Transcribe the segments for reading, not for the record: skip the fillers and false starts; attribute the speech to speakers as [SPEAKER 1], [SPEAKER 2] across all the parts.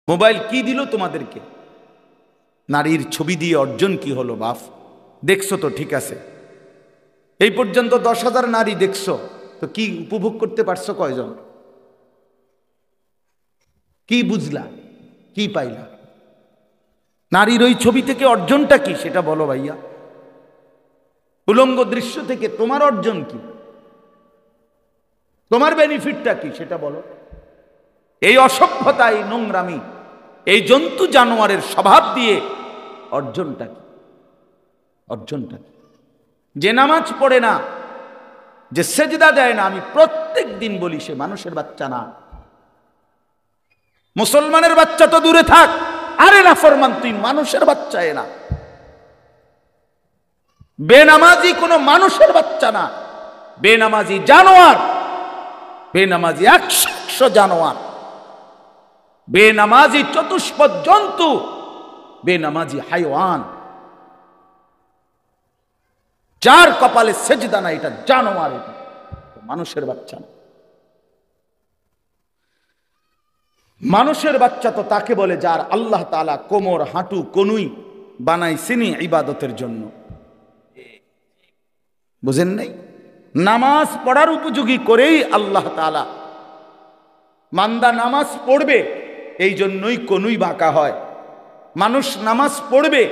[SPEAKER 1] Mobile কি দিল তোমাদেরকে? নারীর ছবি দিয়ে অর্জন কি হলো বাপ? দেখছো তো, ঠিক আছে, এই পর্যন্ত 10,000 নারী দেখছো তো, কি উপভোগ করতে পারছো কয়জন? কি বুঝলা, কি পাইলা? নারীর ওই ছবি থেকে অর্জনটা কি সেটা বলো ভাইয়া। উলঙ্গ দৃশ্য থেকে তোমার অর্জন কি, তোমার বেনিফিটটা কি সেটা বলো। এই অসভ্যতা, এই নোংরামি, এই জন্তু জানোয়ারের স্বভাব দিয়ে অর্জনটা কি? অর্জনটা কি? যে নামাজ পড়ে না, যে সেজদা দেয় না, আমি প্রত্যেক দিন বলি সে মানুষের বাচ্চা না। মুসলমানের বাচ্চা তো দূরে থাক, আরে নাফরমান তুই মানুষের বাচ্চা না। বেনামাজি কোনো মানুষের বাচ্চা না, বেনামাজি জানোয়ার, বেনামাজি 100 জানোয়ার, বেনামাজি চতুষ্পদ জন্তু, বেনামাজি হাইওয়ান। যার কপালে সেজদা না এটা জানোয়ার, এটা মানুষের বাচ্চা না। মানুষের বাচ্চা তো তাকে বলে যার আল্লাহ তাআলা কোমর, হাঁটু, কনুই বানাইছেনি ইবাদতের জন্য। বুঝেন নাই? নামাজ পড়ার উপযোগী করেই আল্লাহ তাআলা, মান্দা নামাজ পড়বে এই জন্যই কনুই বাঁকা হয়, মানুষ নামাজ পড়বে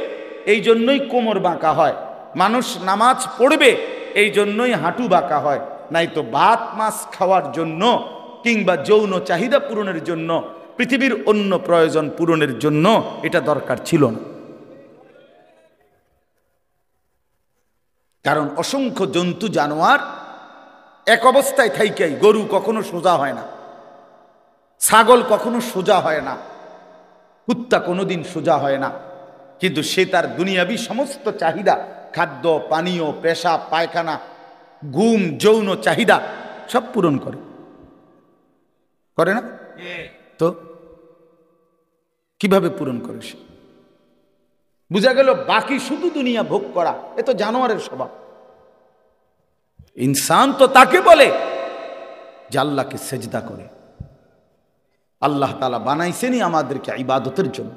[SPEAKER 1] এই জন্যই কোমর বাঁকা হয়, মানুষ নামাজ পড়বে এই জন্যই হাঁটু বাঁকা হয়। নাই তো ভাত মাছ খাওয়ার জন্য কিংবা যৌন চাহিদা পূরণের জন্য, পৃথিবীর অন্য প্রয়োজন পূরণের জন্য এটা দরকার ছিল না। কারণ অসংখ্য জন্তু জানোয়ার এক অবস্থায় থাইকাই, গরু কখনো সোজা হয় না, ছাগল কখনো সোজা হয় না, কুত্তা কোনোদিন সোজা হয় না, কিন্তু সে তার দুনিয়াবী সমস্ত চাহিদা, খাদ্য, পানীয়, পেশাব, পায়খানা, ঘুম, যৌন চাহিদা সব পূরণ করে, করে না? তো কিভাবে পূরণ করে সে? বুঝা গেল বাকি শুধু দুনিয়া ভোগ করা, এ তো জানোয়ারের স্বভাব। ইনসান তো তাকে বলে যে আল্লাহকে সেজদা করে। আল্লাহ তাআলা বানাইছেনই আমাদেরকে ইবাদতের জন্য।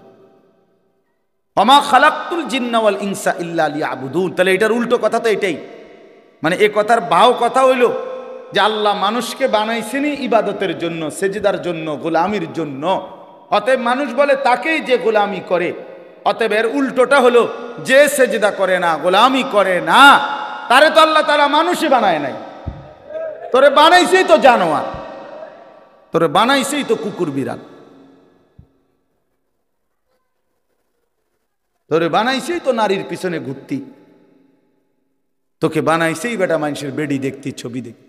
[SPEAKER 1] ওমা খালাকতুল জিন্না ওয়াল ইনসা ইল্লা লিয়াবুদুন। তাহলে এটার উল্টো কথা তো এটাই, মানে এ কথার বাও কথা হইল যে আল্লাহ মানুষকে বানাইছেনই ইবাদতের জন্য, সেজদার জন্য, গোলামির জন্য। অতএব মানুষ বলে তাকেই যে গোলামি করে। অতএব এর উল্টোটা হলো যে সেজদা করে না, গোলামি করে না, তারে তো আল্লাহ তাআলা মানুষই বানায় নাই। তোরে বানাইছেই তো জানোয়ার, তোরে বানাইছেই তো কুকুর বিড়াল, তোরে বানাইছেই তো নারীর পিছনে ঘুরতি, তোকে বানাইছেই বেটা মানুষের বেডি দেখতি, ছবি দেখতি,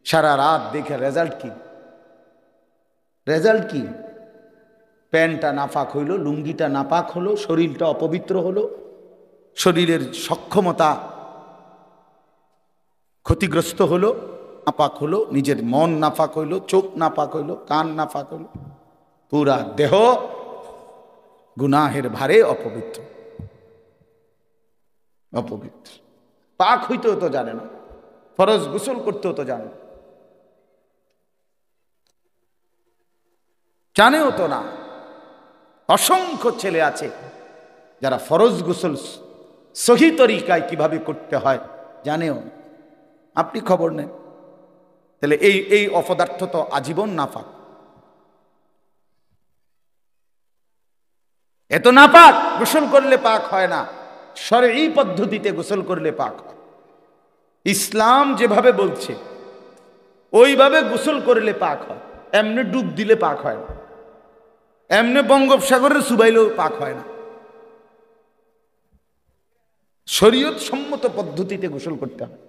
[SPEAKER 1] সারা রাত দেখে রেজাল্ট কি? রেজাল্ট কি? প্যান্টটা নাপাক হইল, লুঙ্গিটা নাপাক হলো, শরীরটা অপবিত্র হলো, শরীরের সক্ষমতা ক্ষতিগ্রস্ত হলো, নাপাক হলো, নিজের মন নাপাক হইল, চোখ নাপাক হইল, কান নাপাক হইল, পুরা দেহ গুনাহের ভারে অপবিত্র। অপবিত্র পাক হইতেও তো জানে না, ফরজ গোসল করতেও তো জানে না, জানেও তো না। অসংখ্য ছেলে আছে যারা ফরজ গোসল সহি তরিকায় কিভাবে করতে হয় জানেও না, আপনি খবর নেন। তাহলে এই অপদার্থ তো আজীবন নাপাক। এত নাপাক, গোসল করলে পাক হয় না, শরঈ পদ্ধতিতে গোসল করলে পাক হয়। ইসলাম যেভাবে বলছে ওইভাবে গোসল করলে পাক হয়। এমনি ডুব দিলে পাক হয় না, এমনি বঙ্গোপসাগরের চুবাইলেও পাক হয় না। শরীয়ত সম্মত পদ্ধতিতে গোসল করতে হয়,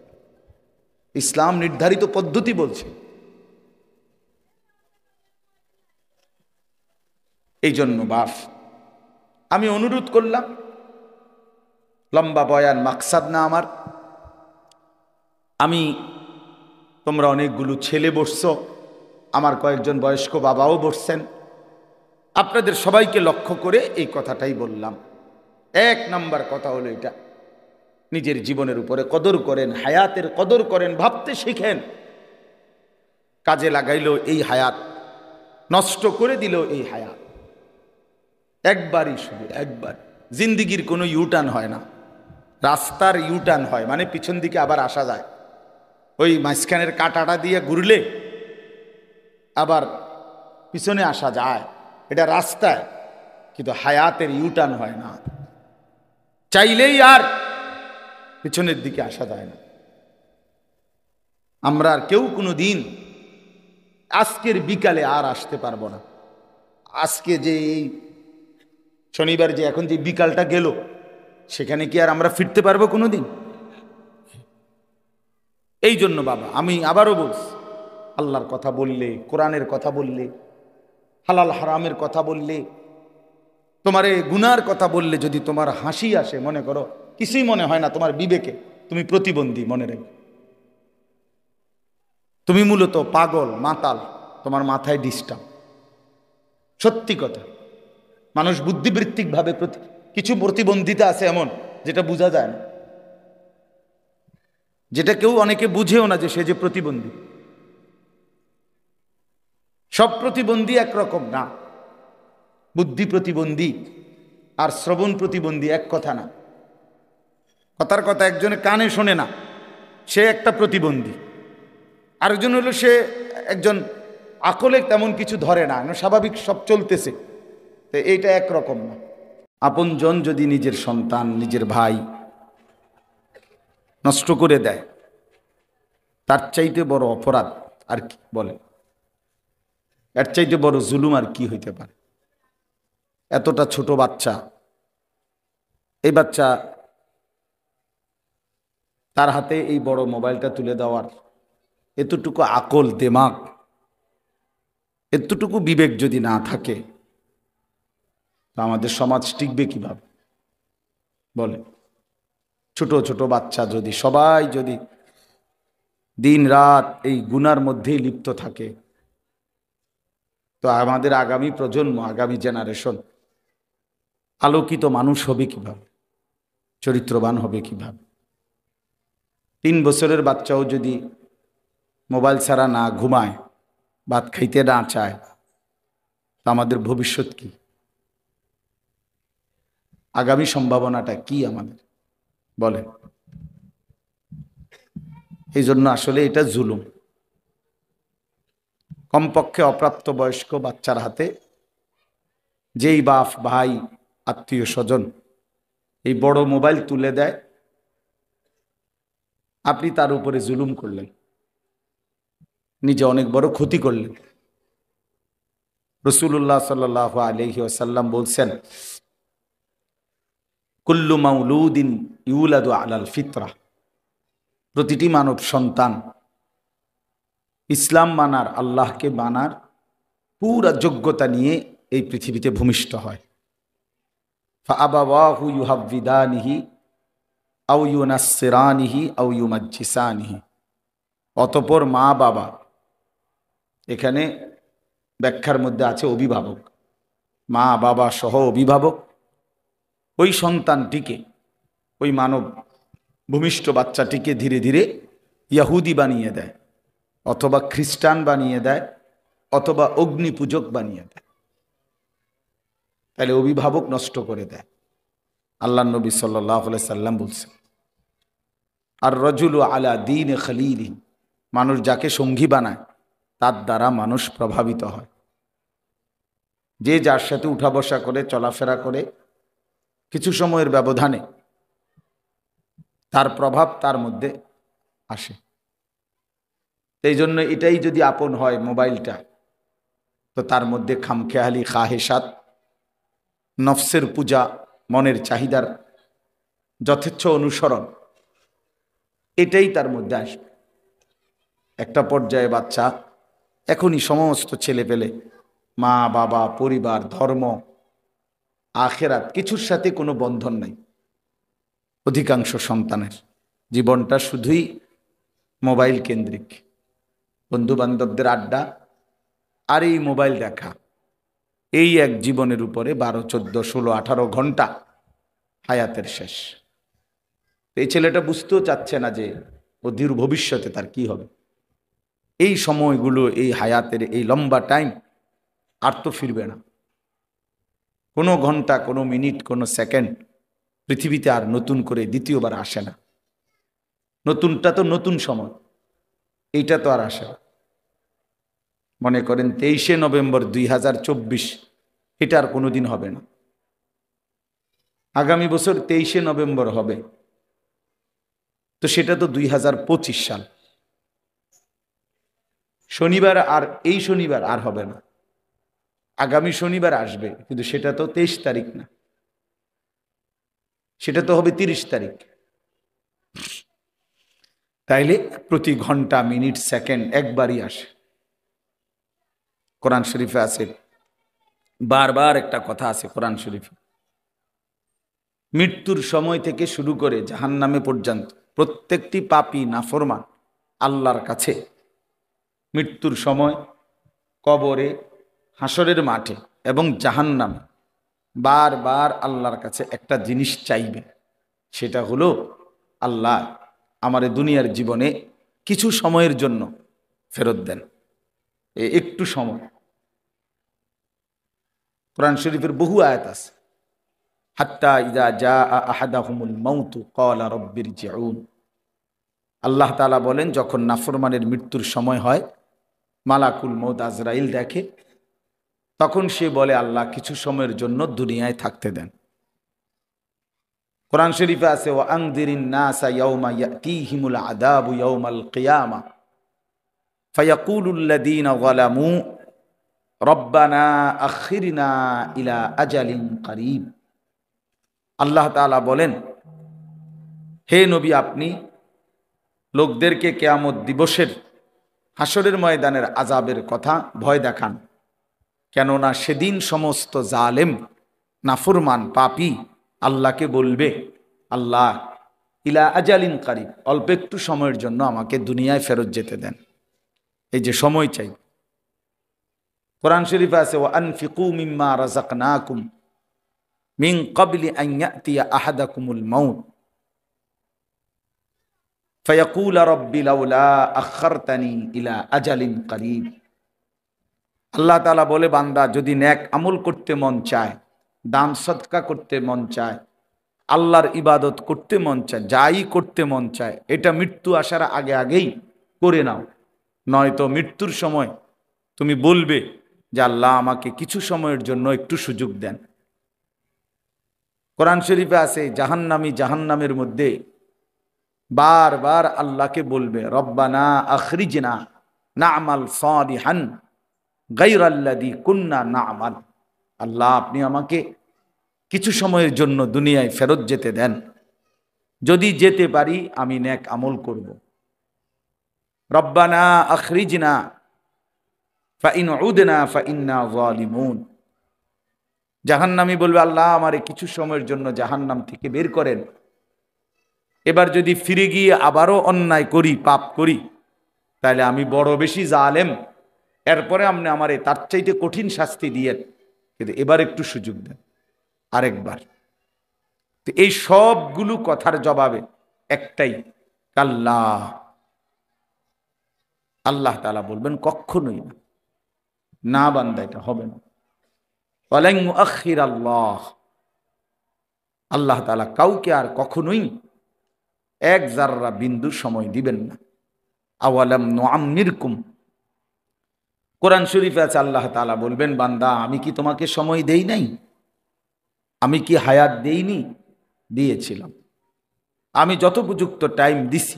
[SPEAKER 1] ইসলাম নির্ধারিত পদ্ধতি বলছে। এই জন্য বাপ আমি অনুরোধ করলাম, লম্বা বয়ান মাকসাদ না আমার। তোমরা অনেকগুলো ছেলে বসছো, আমার কয়েকজন বয়স্ক বাবাও বসছেন, আপনাদের সবাইকে লক্ষ্য করে এই কথাটাই বললাম। 1 নাম্বার কথা হলো এটা, নিজের জীবনের উপরে কদর করেন, হায়াতের কদর করেন, ভাবতে শিখেন। কাজে লাগাইলো এই হায়াত, নষ্ট করে দিল এই হায়াত। একবারই, শুধু একবার। জিন্দিগির কোনো ইউটার্ন হয় না, রাস্তার ইউটার্ন হয়, মানে পিছন দিকে আবার আসা যায়। ওই মাঝখানের কাঁটাটা দিয়ে ঘুরলে আবার পিছনে আসা যায়, এটা রাস্তায়। কিন্তু হায়াতের ইউটার্ন হয় না, চাইলেই আর পিছনের দিকে আসা যায় না। আমরা আর কেউ কোনো দিন আজকের বিকালে আর আসতে পারবো না। আজকে যে এই শনিবার, যে এখন যে বিকালটা গেল, সেখানে কি আর আমরা ফিরতে পারবো কোনো দিন? এই জন্য বাবা, আমি আবারও বলছি, আল্লাহর কথা বললে, কোরআনের কথা বললে, হালাল হারামের কথা বললে, তোমার এই গুনার কথা বললে যদি তোমার হাসি আসে, মনে করো কিছুই মনে হয় না তোমার বিবেকে, তুমি প্রতিবন্ধী, মনে রেখো। তুমি মূলত পাগল, মাতাল, তোমার মাথায় ডিস্টার্ব। সত্যি কথা, মানুষ বুদ্ধিবৃত্তিকভাবে কিছু প্রতিবন্ধিতা আছে এমন, যেটা বোঝা যায় না, যেটা কেউ অনেকে বুঝেও না যে সে যে প্রতিবন্ধী। সব প্রতিবন্ধী একরকম না। বুদ্ধি প্রতিবন্ধী আর শ্রবণ প্রতিবন্ধী এক কথা না। কথার কথা, একজনে কানে শোনে না, সে একটা প্রতিবন্ধী। আরেকজন হলো সে একজন আকলে তেমন কিছু ধরে না, স্বাভাবিক সব চলতেছে, তো এইটা একরকম না। আপনজন যদি নিজের সন্তান, নিজের ভাই নষ্ট করে দেয়, তার চাইতে বড় অপরাধ আর কি বলে? এর চাইতে বড় জুলুম আর কি হইতে পারে? এতটা ছোট বাচ্চা, এই বাচ্চা, তার হাতে এই বড় মোবাইলটা তুলে দেওয়ার এতটুকু আকল, দিমাগ, এতটুকু বিবেক যদি না থাকে, তা আমাদের সমাজ টিকবে কিভাবে বলে? ছোট ছোট বাচ্চা যদি, সবাই যদি দিন রাত এই গুনার মধ্যেই লিপ্ত থাকে, তো আমাদের আগামী প্রজন্ম, আগামী জেনারেশন আলোকিত মানুষ হবে কিভাবে? চরিত্রবান হবে কিভাবে? 3 বছরের বাচ্চাও যদি মোবাইল ছাড়া না ঘুমায়, ভাত খাইতে না চায়, তা আমাদের ভবিষ্যৎ কি? আগামী সম্ভাবনাটা কি আমাদের বলে? এই জন্য আসলে এটা জুলুম। কমপক্ষে অপ্রাপ্তবয়স্ক বাচ্চার হাতে যেই বাপ, ভাই, আত্মীয় স্বজন এই বড় মোবাইল তুলে দেয়, আপনি তার উপরে জুলুম করলেন, নিজে অনেক বড় ক্ষতি করলেন। রাসূলুল্লাহ সাল্লাল্লাহু আলাইহি ওয়াসাল্লাম বলছেন, কুল্লু মাউলুদিন ইউলাদু আলাল ফিতরা, প্রতিটি মানব সন্তান ইসলাম মানার, আল্লাহকে মানার পুরা যোগ্যতা নিয়ে এই পৃথিবীতে ভূমিষ্ঠ হয়। ফাআবাওয়াহু ইউহাব্বিদানিহি আও ইউনাসসিরানিহি আও ইউমাজ্জিসানিহি, অতঃপর মা বাবা, এখানে ব্যাখ্যার মধ্যে আছে অভিভাবক, মা বাবা সহ অভিভাবক ওই সন্তানটিকে, ওই মানব ভূমিষ্ঠ বাচ্চাটিকে ধীরে ধীরে ইয়াহুদি বানিয়ে দেয়, অথবা খ্রিস্টান বানিয়ে দেয়, অথবা অগ্নি পূজক বানিয়ে দেয়। তাহলে অভিভাবক নষ্ট করে দেয়। আল্লাহ নবী সাল্লাল্লাহু আলাইহি সাল্লাম বলছেন, আর রজুলু আলা দীন খলিলি, মানুষ যাকে সঙ্গী বানায় তার দ্বারা মানুষ প্রভাবিত হয়। যে যার সাথে উঠা বসা করে, চলাফেরা করে, কিছু সময়ের ব্যবধানে তার প্রভাব তার মধ্যে আসে। এই জন্য এটাই যদি আপন হয় মোবাইলটা, তো তার মধ্যে খামখেয়ালি, খাহেসাত, নফসের পূজা, মনের চাহিদার যথেচ্ছ অনুসরণ, এটাই তার মধ্যে আসবে। একটা পর্যায়ে বাচ্চা, এখনই সমস্ত ছেলে পেলে মা বাবা, পরিবার, ধর্ম, আখেরাত কিছুর সাথে কোনো বন্ধন নাই। অধিকাংশ সন্তানের জীবনটা শুধুই মোবাইল কেন্দ্রিক, বন্ধু বান্ধবদের আড্ডা আর এই মোবাইল দেখা, এই এক জীবনের উপরে 12, 14, 16, 18 ঘন্টা হায়াতের শেষ। এই ছেলেটা বুঝতেও চাচ্ছে না যে অধীর ভবিষ্যতে তার কি হবে। এই সময়গুলো, এই হায়াতের এই লম্বা টাইম আর তো ফিরবে না। কোনো ঘন্টা, কোনো মিনিট, কোনো সেকেন্ড পৃথিবীতে আর নতুন করে দ্বিতীয়বার আসে না। নতুনটা তো নতুন সময়, এইটা তো আর আসে না। মনে করেন 23শে নভেম্বর 2024, এটা আর কোনোদিন হবে না। আগামী বছর 23শে নভেম্বর হবে, তো সেটা তো 2025 সাল। শনিবার আর এই শনিবার আর হবে না, আগামী শনিবার আসবে, কিন্তু সেটা তো 23 তারিখ না, সেটা তো হবে 30 তারিখ। তাইলে প্রতি ঘন্টা, মিনিট, সেকেন্ড একবারই আসে। কোরআন শরীফে আছে, বারবার একটা কথা আছে কোরআন শরীফে, মৃত্যুর সময় থেকে শুরু করে জাহান্নামে পর্যন্ত প্রত্যেকটি পাপী নাফরমান আল্লাহর কাছে মৃত্যুর সময়, কবরে, হাসরের মাঠে এবং জাহান্নামে বারবার আল্লাহর কাছে একটা জিনিস চাইবে। সেটা হলো, আল্লাহ আমার দুনিয়ার জীবনে কিছু সময়ের জন্য ফেরত দেন, একটু সময়। কোরআন শরীফের বহু আয়াত আছে, হাত্তা ইযা জাআ আহাদাহুমুল মাউতু ক্বালা রাব্বিরজিউন। আল্লাহ তাআলা বলেন, যখন নাফরমানের মৃত্যুর সময় হয়, মালাকুল মউত আজরাইল দেখে, তখন সে বলে, আল্লাহ কিছু সময়ের জন্য দুনিয়ায় থাকতে দেন। কোরআন শরীফে আছে, ওয়া আনযিরিন নাসা ইয়াওমা ইয়াতিহিমুল আযাবু ইয়াওমাল কিয়ামা ফায়াকুলুল লাযীনা যালামু রব্বানা আখিরনা ইলা আজালিন করিব। আল্লাহ তাআলা বলেন, হে নবী, আপনি লোকদেরকে কিয়ামত দিবসের, হাসরের ময়দানের আযাবের কথা ভয় দেখান, কেননা সেদিন সমস্ত জালেম, নাফরমান, পাপী আল্লাহকে বলবে, আল্লাহ ইলা আজালিন করিব, অল্প একটু সময়ের জন্য আমাকে দুনিয়ায় ফেরত যেতে দেন। এই যে সময় চাই। কোরআন শরীফে আছে, ওয়া আনফিকু মিম্মা রাযাকনাকুম মিন ক্বাবলি আন ইয়াতিয়া আহাদাকুমুল মাউত ফায়াকুলা রাব্বি লাউলা আখারতানি ইলা আজালিন করিব। আল্লাহ তাআলা বলে, বান্দা যদি নেক আমল করতে মন চায়, দান সদকা করতে মন চায়, আল্লাহর ইবাদত করতে মন চায়, যাই করতে মন চায়, এটা মৃত্যু আসার আগে আগেই করে নাও, নয়তো মৃত্যুর সময় তুমি বলবে যে আল্লাহ আমাকে কিছু সময়ের জন্য একটু সুযোগ দেন। কোরআন শরীফে আছে, জাহান্নামী জাহান্নামের মধ্যে বারবার আল্লাহকে বলবে, রব্বানা আখরিজনা না'মাল সালিহান গায়রাল্লাযী কুন্না না'মাল। আল্লাহ আপনি আমাকে কিছু সময়ের জন্য দুনিয়ায় ফেরত যেতে দেন, যদি যেতে পারি আমি নেক আমল করব। রব্বানা আখরিজনা ফাইন উদনা ফাইন্না যালিমুন। জাহান্নামী বলবে, আল্লাহ আমারে কিছু সময়ের জন্য জাহান্নাম থেকে বের করেন, এবার যদি ফিরে গিয়ে আবারও অন্যায় করি, পাপ করি, তাহলে আমি বড় বেশি জালেম, এরপরে আপনি আমারে তার চাইতে কঠিন শাস্তি দিয়েন, কিন্তু এবার একটু সুযোগ দেন, আরেকবার। তো এই সবগুলো কথার জবাবে একটাই, কাল্লা। আল্লাহ তাআলা বলবেন, কখনোই না, না বান্দা, এটা হবে না। ওয়ালান ইউআখির আল্লাহ, আল্লাহ তাআলা কাউকে আর কখনোই এক জাররা বিন্দু সময় দিবেন না। আওয়ালাম নুআম্মিরকুম, কোরআন শরীফে আছে, আল্লাহ তাআলা বলবেন, বান্দা আমি কি তোমাকে সময় দেই নাই? আমি কি হায়াত দেইনি? দিয়েছিলাম। আমি যথোপযুক্ত টাইম দিছি।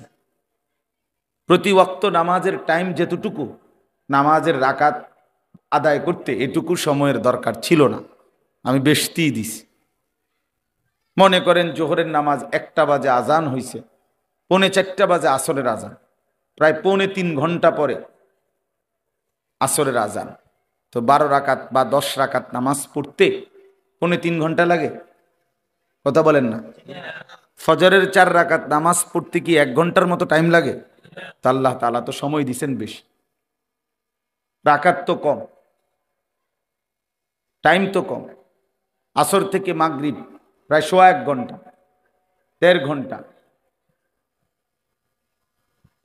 [SPEAKER 1] প্রতি ওয়াক্ত নামাজের টাইম যেতটুকু, নামাজের রাকাত আদায় করতে এটুকু সময়ের দরকার ছিল না, আমি বেশিই দিছি। মনে করেন জোহরের নামাজ 1টা বাজে আজান হইছে, 3:45 বাজে আসরের আজান, প্রায় 3.25 ঘন্টা পরে আসরের আজান। তো 12 রাকাত বা 10 রাকাত নামাজ পড়তে 3.25 ঘন্টা লাগে? কথা বলেন না। ফজরের 4 রাকাত নামাজ পড়তে কি 1 ঘন্টার মতো টাইম লাগে? তা আল্লাহ তাআলা তো সময় দিছেন বেশি, রাকাত তো কম, টাইম তো কম। আসর থেকে মাগরিব প্রায় 1.5 ঘন্টা, 1.5 ঘন্টা।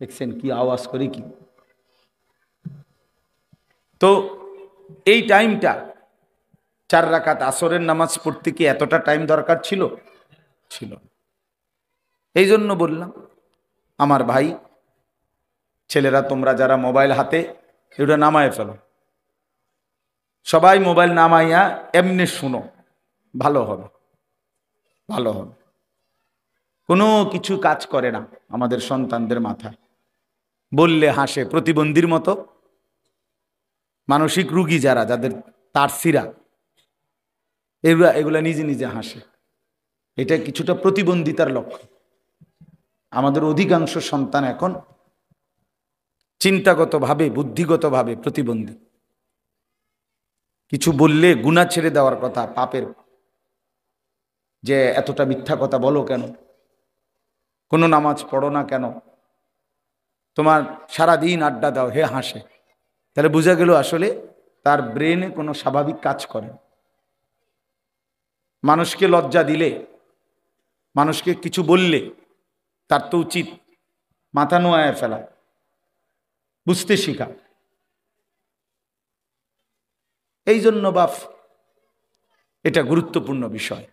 [SPEAKER 1] দেখছেন কি আওয়াজ করে কি? তো এই টাইমটা 4 রাকাত আসরের নামাজ পড়তে কি এতটা টাইম দরকার ছিল? ছিল। এই জন্য বললাম আমার ভাই ছেলেরা, তোমরা যারা মোবাইল হাতে, এটা নামায় ফেলো, সবাই মোবাইল নামাইয়া এমনি শুনো, ভালো হবে, ভালো হবে। কোনো কিছু কাজ করে না আমাদের সন্তানদের মাথায়, বললে হাসে, প্রতিবন্ধীর মতো। মানসিক রুগী যারা, যাদের তারসিরা, এগুলা নিজে নিজে হাসে। এটা কিছুটা প্রতিবন্ধিতার লক্ষণ। আমাদের অধিকাংশ সন্তান এখন চিন্তাগতভাবে, বুদ্ধিগতভাবে প্রতিবন্ধী। কিছু বললে গুনাহ ছেড়ে দেওয়ার কথা, পাপের, যে এতটা মিথ্যা কথা বলো কেন, কোনো নামাজ পড়ো না কেন, তোমার সারাদিন আড্ডা দাও, হে হাসে। তাহলে বোঝা গেল আসলে তার ব্রেনে কোনো স্বাভাবিক কাজ করে। মানুষকে লজ্জা দিলে, মানুষকে কিছু বললে তার তো উচিত মাথা নোয়ায় ফেলা, বুঝতে শিখা। এই জন্য বাপ, এটা গুরুত্বপূর্ণ বিষয়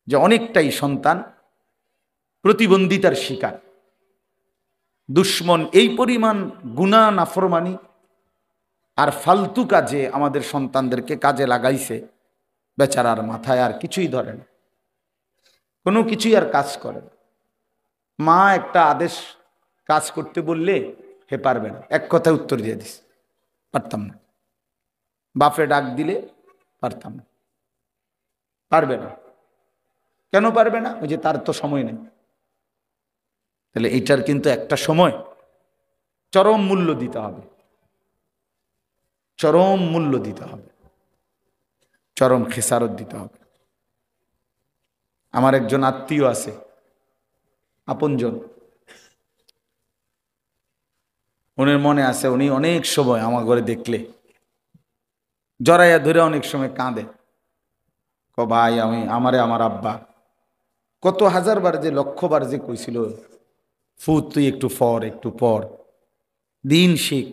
[SPEAKER 1] যে অনেকটাই সন্তান প্রতিবন্ধিতার শিকার। দুশ্মন এই পরিমাণ গুনাহ, নাফরমানি আর ফালতু কাজে আমাদের সন্তানদেরকে কাজে লাগাইছে, বেচারার মাথায় আর কিছুই ধরে না, কোনো কিছুই আর কাজ করে না। মা একটা আদেশ কাজ করতে বললে হে পারবে না, এক কথায় উত্তর দিয়ে দিস, পারতাম না। বাপে ডাক দিলে পারতাম না, পারবে না। কেন পারবে না? ওই যে তার তো সময় নেই। তাহলে এইটার কিন্তু একটা সময় চরম মূল্য দিতে হবে, চরম মূল্য দিতে হবে, চরম খেসারত দিতে হবে। আমার একজন আত্মীয় আছে, আপনজন, উনির মনে আছে, উনি অনেক সময় আমার ঘরে দেখলে জড়াইয়া ধরে অনেক সময় কাঁদে, ভাই আমি আমার আব্বা কত হাজারবার যে, লক্ষবার যে কইছিল, ফুত তুই একটু পর, একটু পর, দিন শিখ।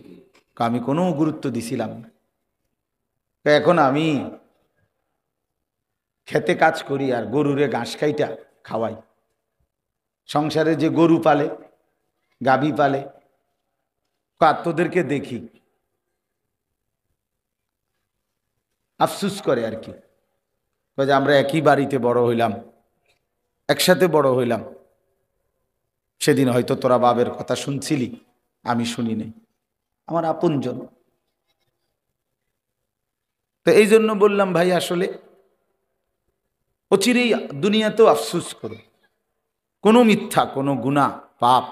[SPEAKER 1] আমি কোনো গুরুত্ব দিছিলাম না। এখন আমি খেতে কাজ করি আর গরুরে ঘাস খাইটা খাওয়াই। সংসারে যে গরু পালে, গাভী পালে, তোদেরকে দেখি আফসুস করে আর কি, যে আমরা একই বাড়িতে বড় হইলাম, একসাথে বড় হইলাম, সেদিন হয়তো তোরা বাবের কথা শুনছিলি, আমি শুনি নাই, আমার আপনজন। তো এই জন্য বললাম ভাই, আসলে অচিরেই দুনিয়াতেও আফসুস করো। কোনো মিথ্যা, কোনো গুনাহ, পাপ,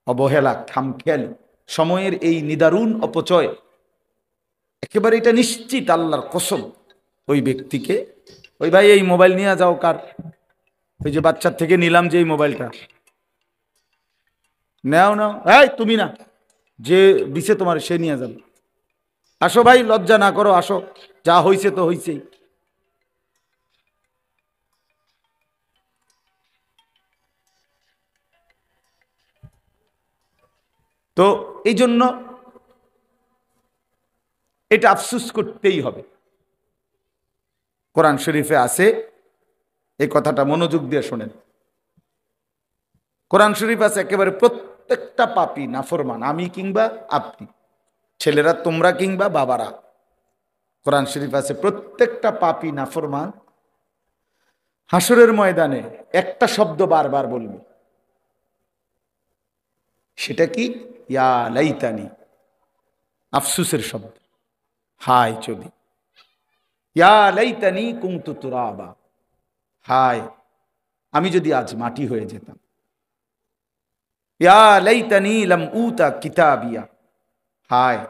[SPEAKER 1] অবহেলা, খামখেয়ালি, সময়ের এই নিদারুণ অপচয়, একেবারে এটা নিশ্চিত আল্লাহর কসম, ওই ব্যক্তিকে, ওই ভাই এই মোবাইল নিয়ে যাও, কার ওই যে বাচ্চার থেকে নিলাম যে এই মোবাইলটা, নাও নাও, এই তুমি না, যে দিছে তোমার সে নিয়ে যাবে। আসো ভাই, লজ্জা না করো, আসো, যা হইছে তো হইছেই। তো এই জন্য এটা আফসুস করতেই হবে। কোরআন শরীফে আছে, এই কথাটা মনোযোগ দিয়ে শোনেন। কোরআন শরীফ আছে, একেবারে প্রত্যেকটা পাপী নাফরমান, আমি কিংবা আপনি, ছেলেরা তোমরা কিংবা বাবারা, কোরআন শরীফ আছে প্রত্যেকটা পাপী নাফরমান হাসরের ময়দানে একটা শব্দ বারবার বলবে। সেটা কি? ইয়া লাইতানি, আফসুসের শব্দ, হায় যদি, ইয়া লাইতানি কুনতু তুরাবা, হায় আমি যদি আজ মাটি হয়ে যেতাম। ইয়া লাইতানি লাম উতা কিতাবিয়া, হায়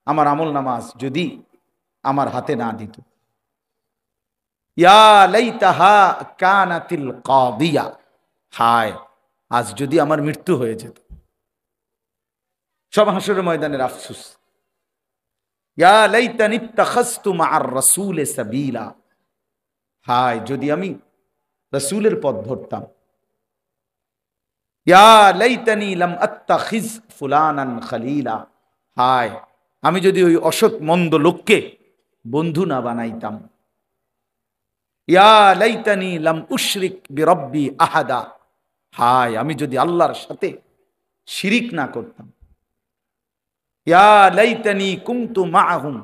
[SPEAKER 1] আমার আমল নামাজ যদি আমার হাতে না দিত। ইয়া লাইতাহা কানাতিল কাদিয়া, হায় আজ যদি আমার মৃত্যু হয়ে যেত। সব হাসরের ময়দানের আফসুস। ইয়া লাইতানি ইত্তাখাযতু মা'আর রাসূলি সাবিলা, হায় যদি আমি রাসূলের পথ ধরতাম। ইয়া লাইতানি লাম আত্তাখিজ ফুলানান খলিলা, হায় আমি যদি ওই অসৎ মন্দ লোককে বন্ধু না বানাইতাম। ইয়া লাইতানি লাম উশরিক বিরব্বি আহাদা, হায় আমি যদি আল্লাহর সাথে শিরিক না করতাম। ইয়া লাইতানি কুনতু মাআহুম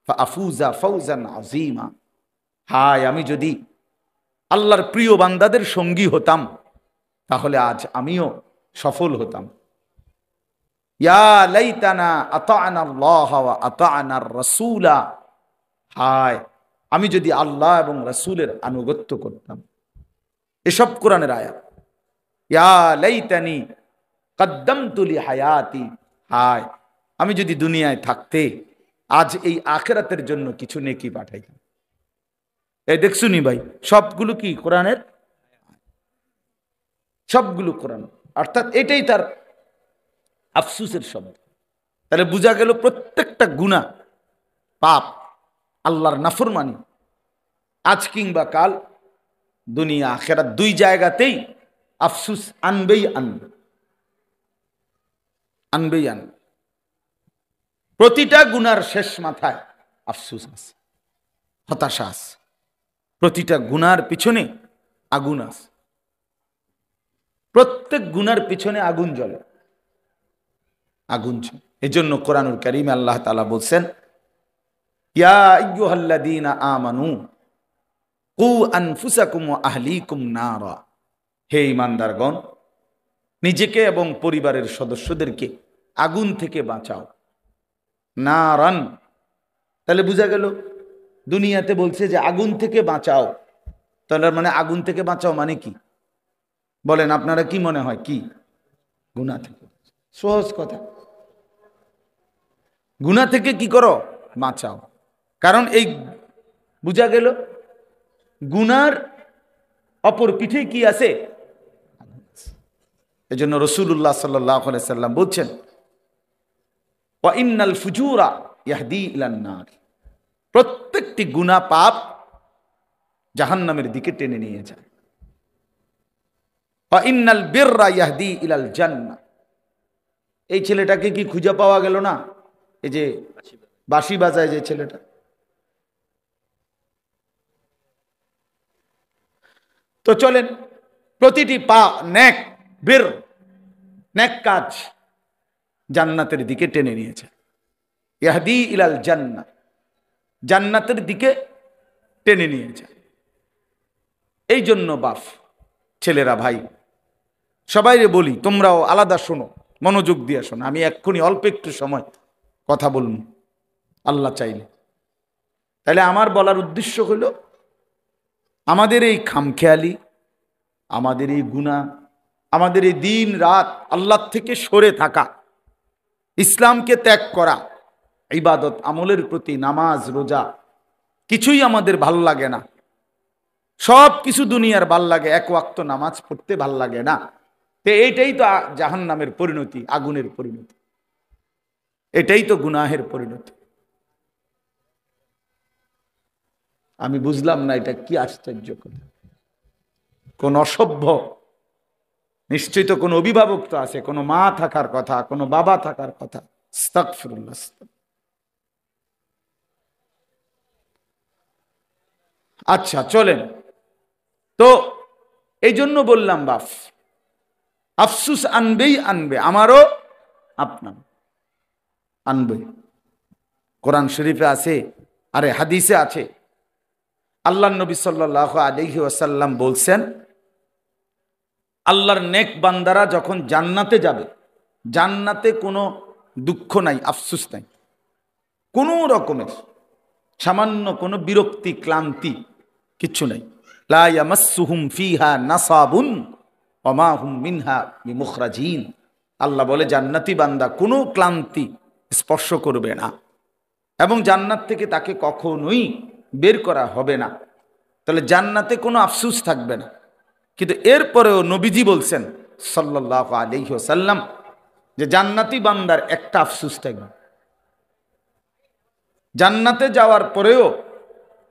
[SPEAKER 1] ফাআফুজা ফাওজান আযীমা, হায় আমি যদি আল্লাহর প্রিয় বান্দাদের সঙ্গী হতাম, তাহলে আজ আমিও সফল হতাম। ইয়া লাইতানা আতা'না আল্লাহ ওয়া আতা'না আর-রাসূলা, হায় আমি যদি আল্লাহ এবং রাসূলের আনুগত্য করতাম। এসব কোরআনের আয়াত। ইয়া লাইতানি কদ্দামতু লি হায়াতি, হায় আমি যদি দুনিয়ায় থাকতে আজ এই আখিরাতের জন্য কিছু নেকি পাঠাইতাম। এই দেখছুনি ভাই, সবগুলো কি কোরআনের, সবগুলো কোরআন। অর্থাৎ এটাই তার আফসুসের শব্দ। তাহলে বোঝা গেল প্রত্যেকটা গুনাহ, পাপ, আল্লাহর নাফরমানি আজ কিংবা কাল, দুনিয়া আখিরাত দুই জায়গাতেই আফসুস আনবেই আনবে, আনবেই আনবে। প্রতিটা গুনার শেষ মাথায় আফসুস আছে, হতাশা আছে। প্রতিটা গুনার পিছনে আগুন আছে, প্রত্যেক গুনার পিছনে আগুন জ্বলে, আগুন জ্বলে। এজন্য কোরআনুল কারীমে আল্লাহ তাআলা বলছেন, ইয়া আইয়ুহাল্লাযীনা আমানু কু আনফুসাকুম ওয়া আহলিকুম নারা, হে ঈমানদারগণ নিজেকে এবং পরিবারের সদস্যদেরকে আগুন থেকে বাঁচাও। নারান, তাহলে বোঝা গেল দুনিয়াতে বলছে যে আগুন থেকে বাঁচাও, তাহলে মানে আগুন থেকে বাঁচাও মানে কি বলেন আপনারা, কি মনে হয়? কি? গুনাহ থেকে। সহজ কথা, গুনাহ থেকে কি করো? বাঁচাও। কারণ এই বোঝা গেল গুনার অপর পিঠে কি আছে? এজন্য রাসূলুল্লাহ সাল্লাল্লাহু আলাইহি সাল্লাম বলছেন, ওয়া ইন্নাল ফুজুরা ইয়াহদি ইলান নার, প্রত্যেকটি গুনাহ পাপ জাহান্নামের দিকে টেনে নিয়ে যায়। ওয়া ইন্নাল বিররা ইয়াহদি ইলাল জান্নাহ, এই ছেলেটাকে কি খুঁজে পাওয়া গেল না? এই যে বাঁশি বাজায় যে ছেলেটা, তো চলেন প্রতিটি নেক বীর, নেক কাজ জান্নাতের দিকে টেনে নিয়েছে। ইয়াহদি ইলাল জান্নাহ, জান্নাতের দিকে টেনে নিয়েছে। এই জন্য বাপ ছেলেরা, ভাই সবাইরে বলি, তোমরাও আলাদা শোনো, মনোযোগ দিয়ে শোনো। আমি এক্ষুনি অল্প একটু সময় কথা বলব আল্লাহ চাইলে। তাহলে আমার বলার উদ্দেশ্য হলো, আমাদের এই খামখেয়ালি, আমাদের এই গুনাহ, আমাদের এই দিন রাত আল্লাহ থেকে সরে থাকা, ইসলামকে ত্যাগ করা, ইবাদত আমলের প্রতি, নামাজ রোজা কিছুই আমাদের ভাল লাগে না। সব কিছু দুনিয়ার ভাল লাগে, এক ওয়াক্ত নামাজ পড়তে ভাল লাগে না। তো এইটাই তো জাহান্নামের পরিণতি, আগুনের পরিণতি, এটাই তো গুনাহের পরিণতি। আমি বুঝলাম না এটা কি আশ্চর্য কথা। কোন অসভ্য, নিশ্চয়ই তো কোন অভিভাবক তো আছে, কোন মা থাকার কথা, কোন বাবা থাকার কথা। আস্তাগফিরুল্লাহ। আচ্ছা চলেন, তো এই জন্য বললাম বাপ আফসুস আনবেই আনবে, আমারও আপনার আনবে। কোরআন শরীফে আছে, আরে হাদিসে আছে, আল্লাহর নবী সাল্লাল্লাহু আলাইহি ওয়াসাল্লাম বলছেন, আল্লাহর নেক বান্দারা যখন জান্নাতে যাবে, জান্নাতে কোনো দুঃখ নাই, আফসুস নাই, কোনো রকমের সামান্য কোনো বিরক্তি ক্লান্তি কিচ্ছু নাই। লা ইয়ামাসসুহুম ফিহা নাসাবুন ওয়া মা হুম মিনহা বিমুখরাজিন, আল্লাহ বলে জান্নাতি বান্দা কোনো ক্লান্তি স্পর্শ করবে না এবং জান্নাত থেকে তাকে কখনোই বের করা হবে না। তাহলে জান্নাতে কোনো আফসুস থাকবে না। কিন্তু এরপরেও নবীজি বলছেন সাল্লাল্লাহু আলাইহি ওয়াসাল্লাম যে জান্নাতি বান্দার একটা আফসুস থাকবে। জান্নাতে যাওয়ার পরেও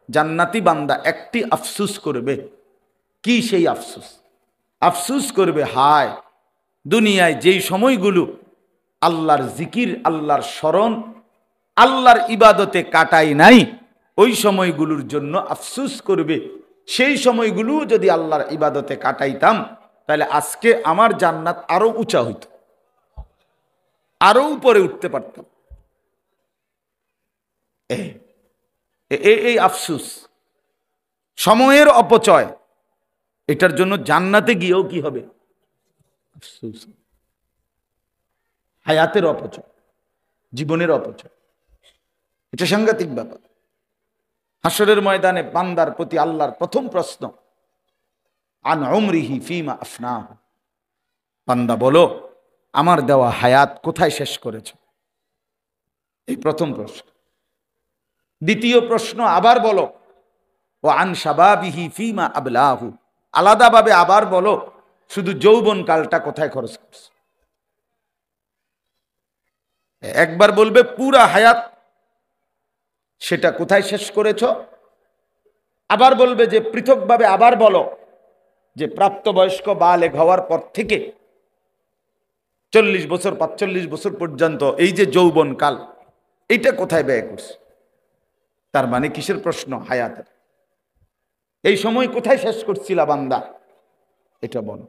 [SPEAKER 1] জান্নাতি বান্দা একটি আফসুস করবে। কি সেই আফসুস? আফসুস করবে, হায় দুনিয়ায় যেই সময়গুলো আল্লাহর জিকির, আল্লাহর স্মরণ, আল্লাহর ইবাদতে কাটাই নাই, ওই সময়গুলোর জন্য আফসুস করবে। সেই সময়গুলো যদি আল্লাহর ইবাদতে কাটাইতাম তাহলে আজকে আমার জান্নাত আরো উঁচা হইত, আরো উপরে উঠতে পারতাম। এই আফসুস, সময়ের অপচয়, এটার জন্য জান্নাতে গিয়েও কি হবে? আফসুস। হায়াতের অপচয়, জীবনের অপচয়, এটা সাংঘাতিক ব্যাপার। হাসরের ময়দানে বান্দার প্রতি আল্লাহর প্রথম প্রশ্ন, আন উমরিহি ফিমা আফনাহু, বান্দা বলো আমার দেওয়া হায়াত কোথায় শেষ করেছ? এই প্রথম প্রশ্ন। দ্বিতীয় প্রশ্ন আবার বলো, ও আন শাবাবিহি ফিমা আবলাহু, আলাদাভাবে আবার বলো শুধু যৌবন কালটা কোথায় খরচ করছো? একবার বলবে পুরা হায়াত, সেটা কোথায় শেষ করেছ? আবার বলবে যে পৃথকভাবে আবার বলো যে প্রাপ্তবয়স্ক বালেগ হওয়ার পর থেকে 40 বছর 45 বছর পর্যন্ত এই যে যৌবন কাল, এইটা কোথায় ব্যয় করছে? তার মানে কিসের প্রশ্ন? হায়াতের। এই সময় কোথায় শেষ করছিলা বান্দা? এটা বল,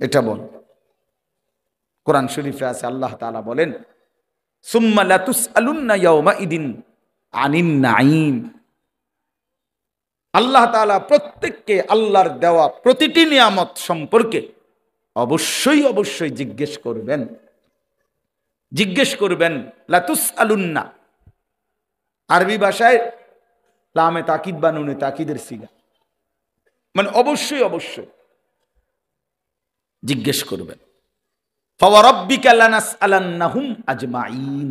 [SPEAKER 1] এটা বল। কোরআন শরীফে আছে আল্লাহ তাআলা বলেন, সুম্মা লাতুসআলুন্না ইয়াওমাইদিন আনিন নাঈম। আল্লাহ তাআলা প্রত্যেককে আল্লাহর দেওয়া প্রতিটি নিয়ামত সম্পর্কে অবশ্যই অবশ্যই জিজ্ঞেস করবেন, জিজ্ঞেস করবেন। লাতুসআলুন্না আরবি ভাষায় লামে তাকিদ বা নুনে তাকিদের সিগা, মানে অবশ্যই অবশ্যই জিজ্ঞেস করবেন। ফাওয়ারাব্বিকা লানাসআলান্নাহুম আজমাইন।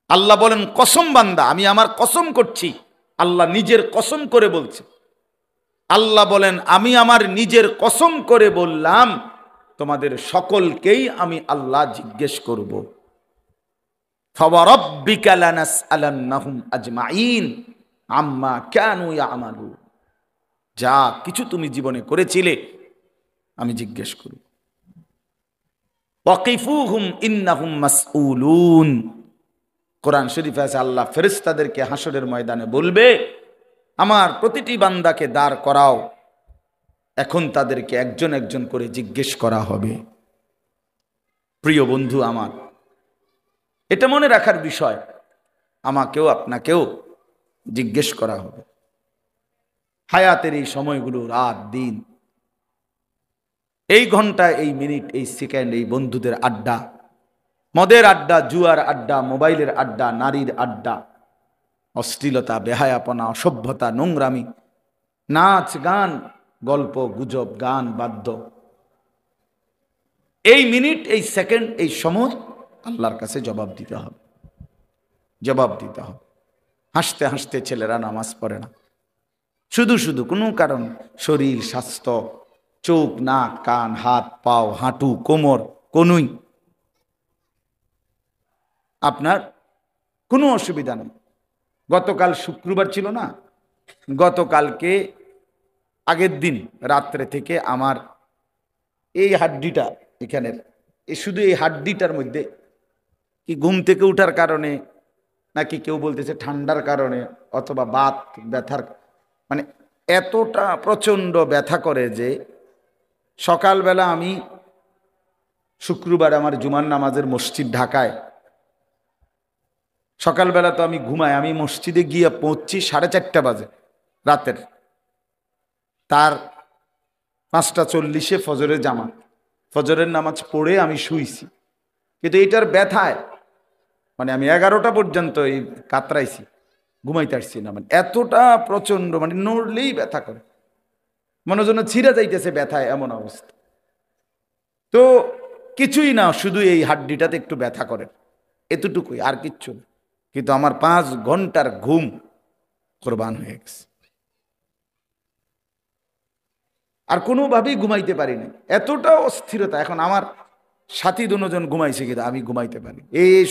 [SPEAKER 1] আল্লাহ বলেন কসম বান্দা, আমি আমার কসম করছি। আল্লাহ নিজের কসম করে বলছে। আল্লাহ বলেন আমি আমার নিজের কসম করে বললাম তোমাদের সকলকেই আমি আল্লাহ জিজ্ঞেস করব। ফাওয়ারাব্বিকা লানাসআলান্নাহুম আজমাইন আম্মা কানু ইয়ামালুন। যা কিছু তুমি জীবনে করেছিলে আমি জিজ্ঞেস করব। ওয়াকিফুহুম ইন্নাহুম মাসউলুন। কোরআন শরীফে আছে আল্লাহ ফেরেশতাদেরকে হাসরের ময়দানে বলবে আমার প্রতিটি বান্দাকে দাঁড় করাও, এখন তাদেরকে একজন একজন করে জিজ্ঞেস করা হবে। প্রিয় বন্ধু আমার, এটা মনে রাখার বিষয়, আমাকেও আপনাকেও জিজ্ঞেস করা হবে। হায়াতের এই সময়গুলো, রাত দিন, এই ঘন্টা, এই মিনিট, এই সেকেন্ড, এই বন্ধুদের আড্ডা, মদের আড্ডা, জুয়ার আড্ডা, মোবাইলের আড্ডা, নারীর আড্ডা, অশ্লীলতা, বেহায়াপনা, অসভ্যতা, নোংরামি, নাচ গান, গল্প গুজব, গান বাদ্য, এই মিনিট, এই সেকেন্ড, এই সময় আল্লাহর কাছে জবাব দিতে হবে, জবাব দিতে হবে। হাসতে হাসতে ছেলেরা নামাজ পড়ে না, শুধু শুধু কোনো কারণ, শরীর স্বাস্থ্য, চোখ নাক কান হাত পাও হাঁটু কোমর কনুই, আপনার কোনো অসুবিধা নেই। গতকাল শুক্রবার ছিল না, গতকালকে আগের দিন রাত্রে থেকে আমার এই হাড্ডিটা এখানের, শুধু এই হাড্ডিটার মধ্যে কি ঘুম থেকে উঠার কারণে নাকি কেউ বলতেছে ঠান্ডার কারণে অথবা বাত ব্যথার, মানে এতটা প্রচণ্ড ব্যথা করে যে সকালবেলা আমি শুক্রবার আমার জুমার নামাজের মসজিদ ঢাকায়, সকালবেলা তো আমি ঘুমাই, আমি মসজিদে গিয়ে পৌঁছছি 4:30 বাজে রাতের, তার 5:40 ফজরের জামাত, ফজরের নামাজ পড়ে আমি শুইছি। কিন্তু এইটার ব্যথায় মানে আমি 11টা পর্যন্ত এই কাতরাইছি, ঘুমাইতে আসছি না, মানে এতটা প্রচন্ড, মানে নড়লেই ব্যথা করে, মনে যেন ছিঁড়ে যাইতেছে ব্যথায়, এমন অবস্থা। তো কিছুই না, শুধু এই হাড্ডিটাতে একটু ব্যথা করে, এতটুকুই, আর কিচ্ছু না। কিন্তু আমার 5 ঘন্টার ঘুম কোরবান হয়ে গেছে, আর কোনোভাবেই ঘুমাইতে পারি না, এতটা অস্থিরতা। এখন আমার সাথী দুজন ঘুমাইছে কিন্তু আমি ঘুমাইতে পারি,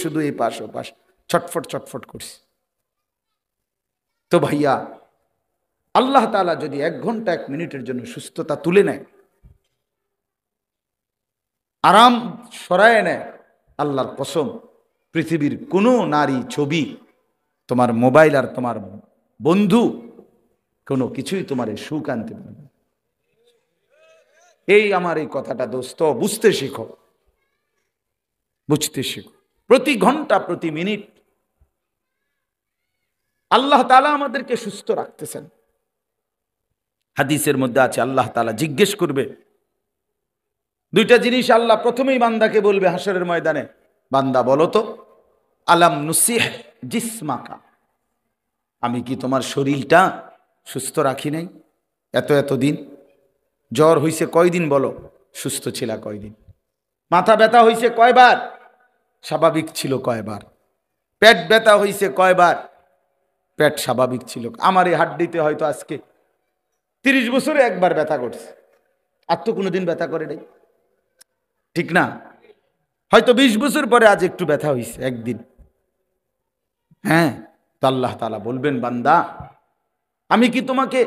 [SPEAKER 1] শুধু এই পাশ ও পাশ ছটফট ছটফট করছি। তো ভাইয়া, আল্লাহ তাআলা যদি 1 ঘন্টা 1 মিনিটের জন্য সুস্থতা তুলে নেয়, আরাম সরায় নেয়, আল্লাহর কসম পৃথিবীর কোনো নারী ছবি তোমার মোবাইল আর তোমার বন্ধু কোনো কিছুই তোমার সুখ আনতে পারবে না। এই আমার এই কথাটা দোস্ত বুঝতে শিখো, বুঝতে শিখো। প্রতি ঘন্টা প্রতি মিনিট আল্লাহ তাআলা আমাদেরকে সুস্থ রাখতেছেন। হাদিসের মধ্যে আছে আল্লাহ তাআলা জিজ্ঞেস করবে দুইটা জিনিস। আল্লাহ প্রথমেই বান্দাকে বলবে হাসরের ময়দানে, বান্দা বলো তো, আলাম নুসিহ জিসমাকা, আমি কি তোমার শরীরটা সুস্থ রাখি নাই এত দিন? জ্বর হইছে কয়দিন বলো, সুস্থ ছিল কয়দিন? মাথা ব্যথা হইছে কয়বার, স্বাভাবিক ছিল কয়বার? পেট ব্যথা হইছে কয়বার, পেট স্বাভাবিক ছিল? আমার এই হাড্ডিতে হয়তো আজকে 30 বছরে একবার ব্যথা করছে, আর তো কোনোদিন ব্যথা করে নাই, ঠিক না? হয়তো 20 বছর পরে আজ একটু ব্যথা হইছে একদিন। হ্যাঁ, তো আল্লাহ তাআলা বলবেন, বান্দা আমি কি তোমাকে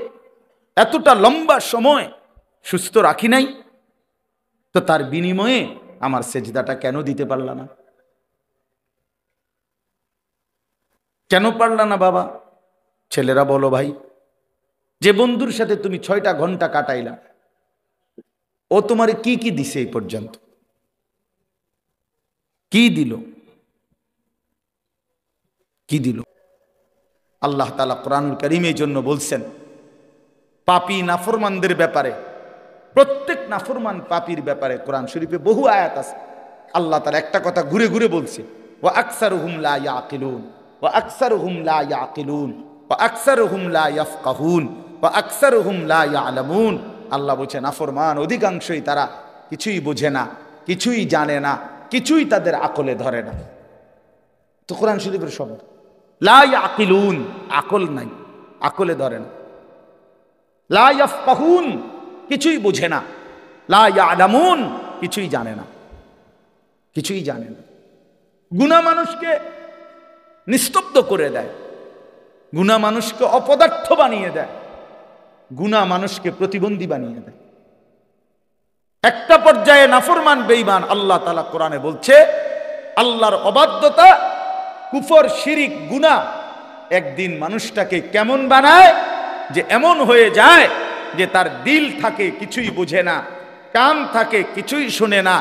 [SPEAKER 1] এতটা লম্বা সময় সুস্থ রাখি নাই? তো তার বিনিময়ে আমার সেজদাটা কেন দিতে পারলা না? কেন পারলা না বাবা? ছেলেরা বলো ভাই, যে বন্ধুর সাথে তুমি 6টা ঘন্টা কাটাইলা, ও তোমারে কি কি দিছে এই পর্যন্ত? কি দিল? কি দিল? আল্লাহ তাআলা কোরআনুল কারীমের জন্য বলছেন পাপী নাফরমানদের ব্যাপারে, প্রত্যেক নাফরমান পাপীর ব্যাপারে কোরআন শরীফে বহু আয়াত আছে। আল্লাহ তাআলা একটা কথা ঘুরে ঘুরে বলছে, ওয়া আকসারুহুম লা ইয়াকিলুন, ওয়া আকসারুহুম লা ইয়াকিলুন, ওয়া আকসারুহুম লা ইয়াফকাহুন, ওয়া আকসারুহুম লা ইয়ালামুন। আল্লাহ বলছেন নাফরমান অধিকাংশই তারা কিছুই বোঝে না, কিছুই জানে না, কিছুই তাদের আকলে ধরে না। তো কোরআন শরীফের শব্দ লা ইয়াকিলুন, আকল নাই, আকলে ধরে না। লা ইয়াফকাহুন, কিছুই বোঝে না। লা ইয়ালামুন, কিছুই জানে না, কিছুই জানে না। গুনাহ মানুষকে নিস্তব্ধ করে দেয়, গুনাহ মানুষকে অপদার্থ বানিয়ে দেয়, গুনাহ মানুষকে প্রতিবন্ধী বানিয়ে দেয়। একটা পর্যায়ে নাফরমান বেঈমান আল্লাহ তাআলা কোরআনে বলছে আল্লাহর অবাধ্যতা, কুফর, শিরিক, গুনাহ একদিন মানুষটাকে কেমন বানায়, যে এমন হয়ে যায় যে তার দিল থাকে কিছুই বুঝে না, কান থাকে কিছুই শুনে না,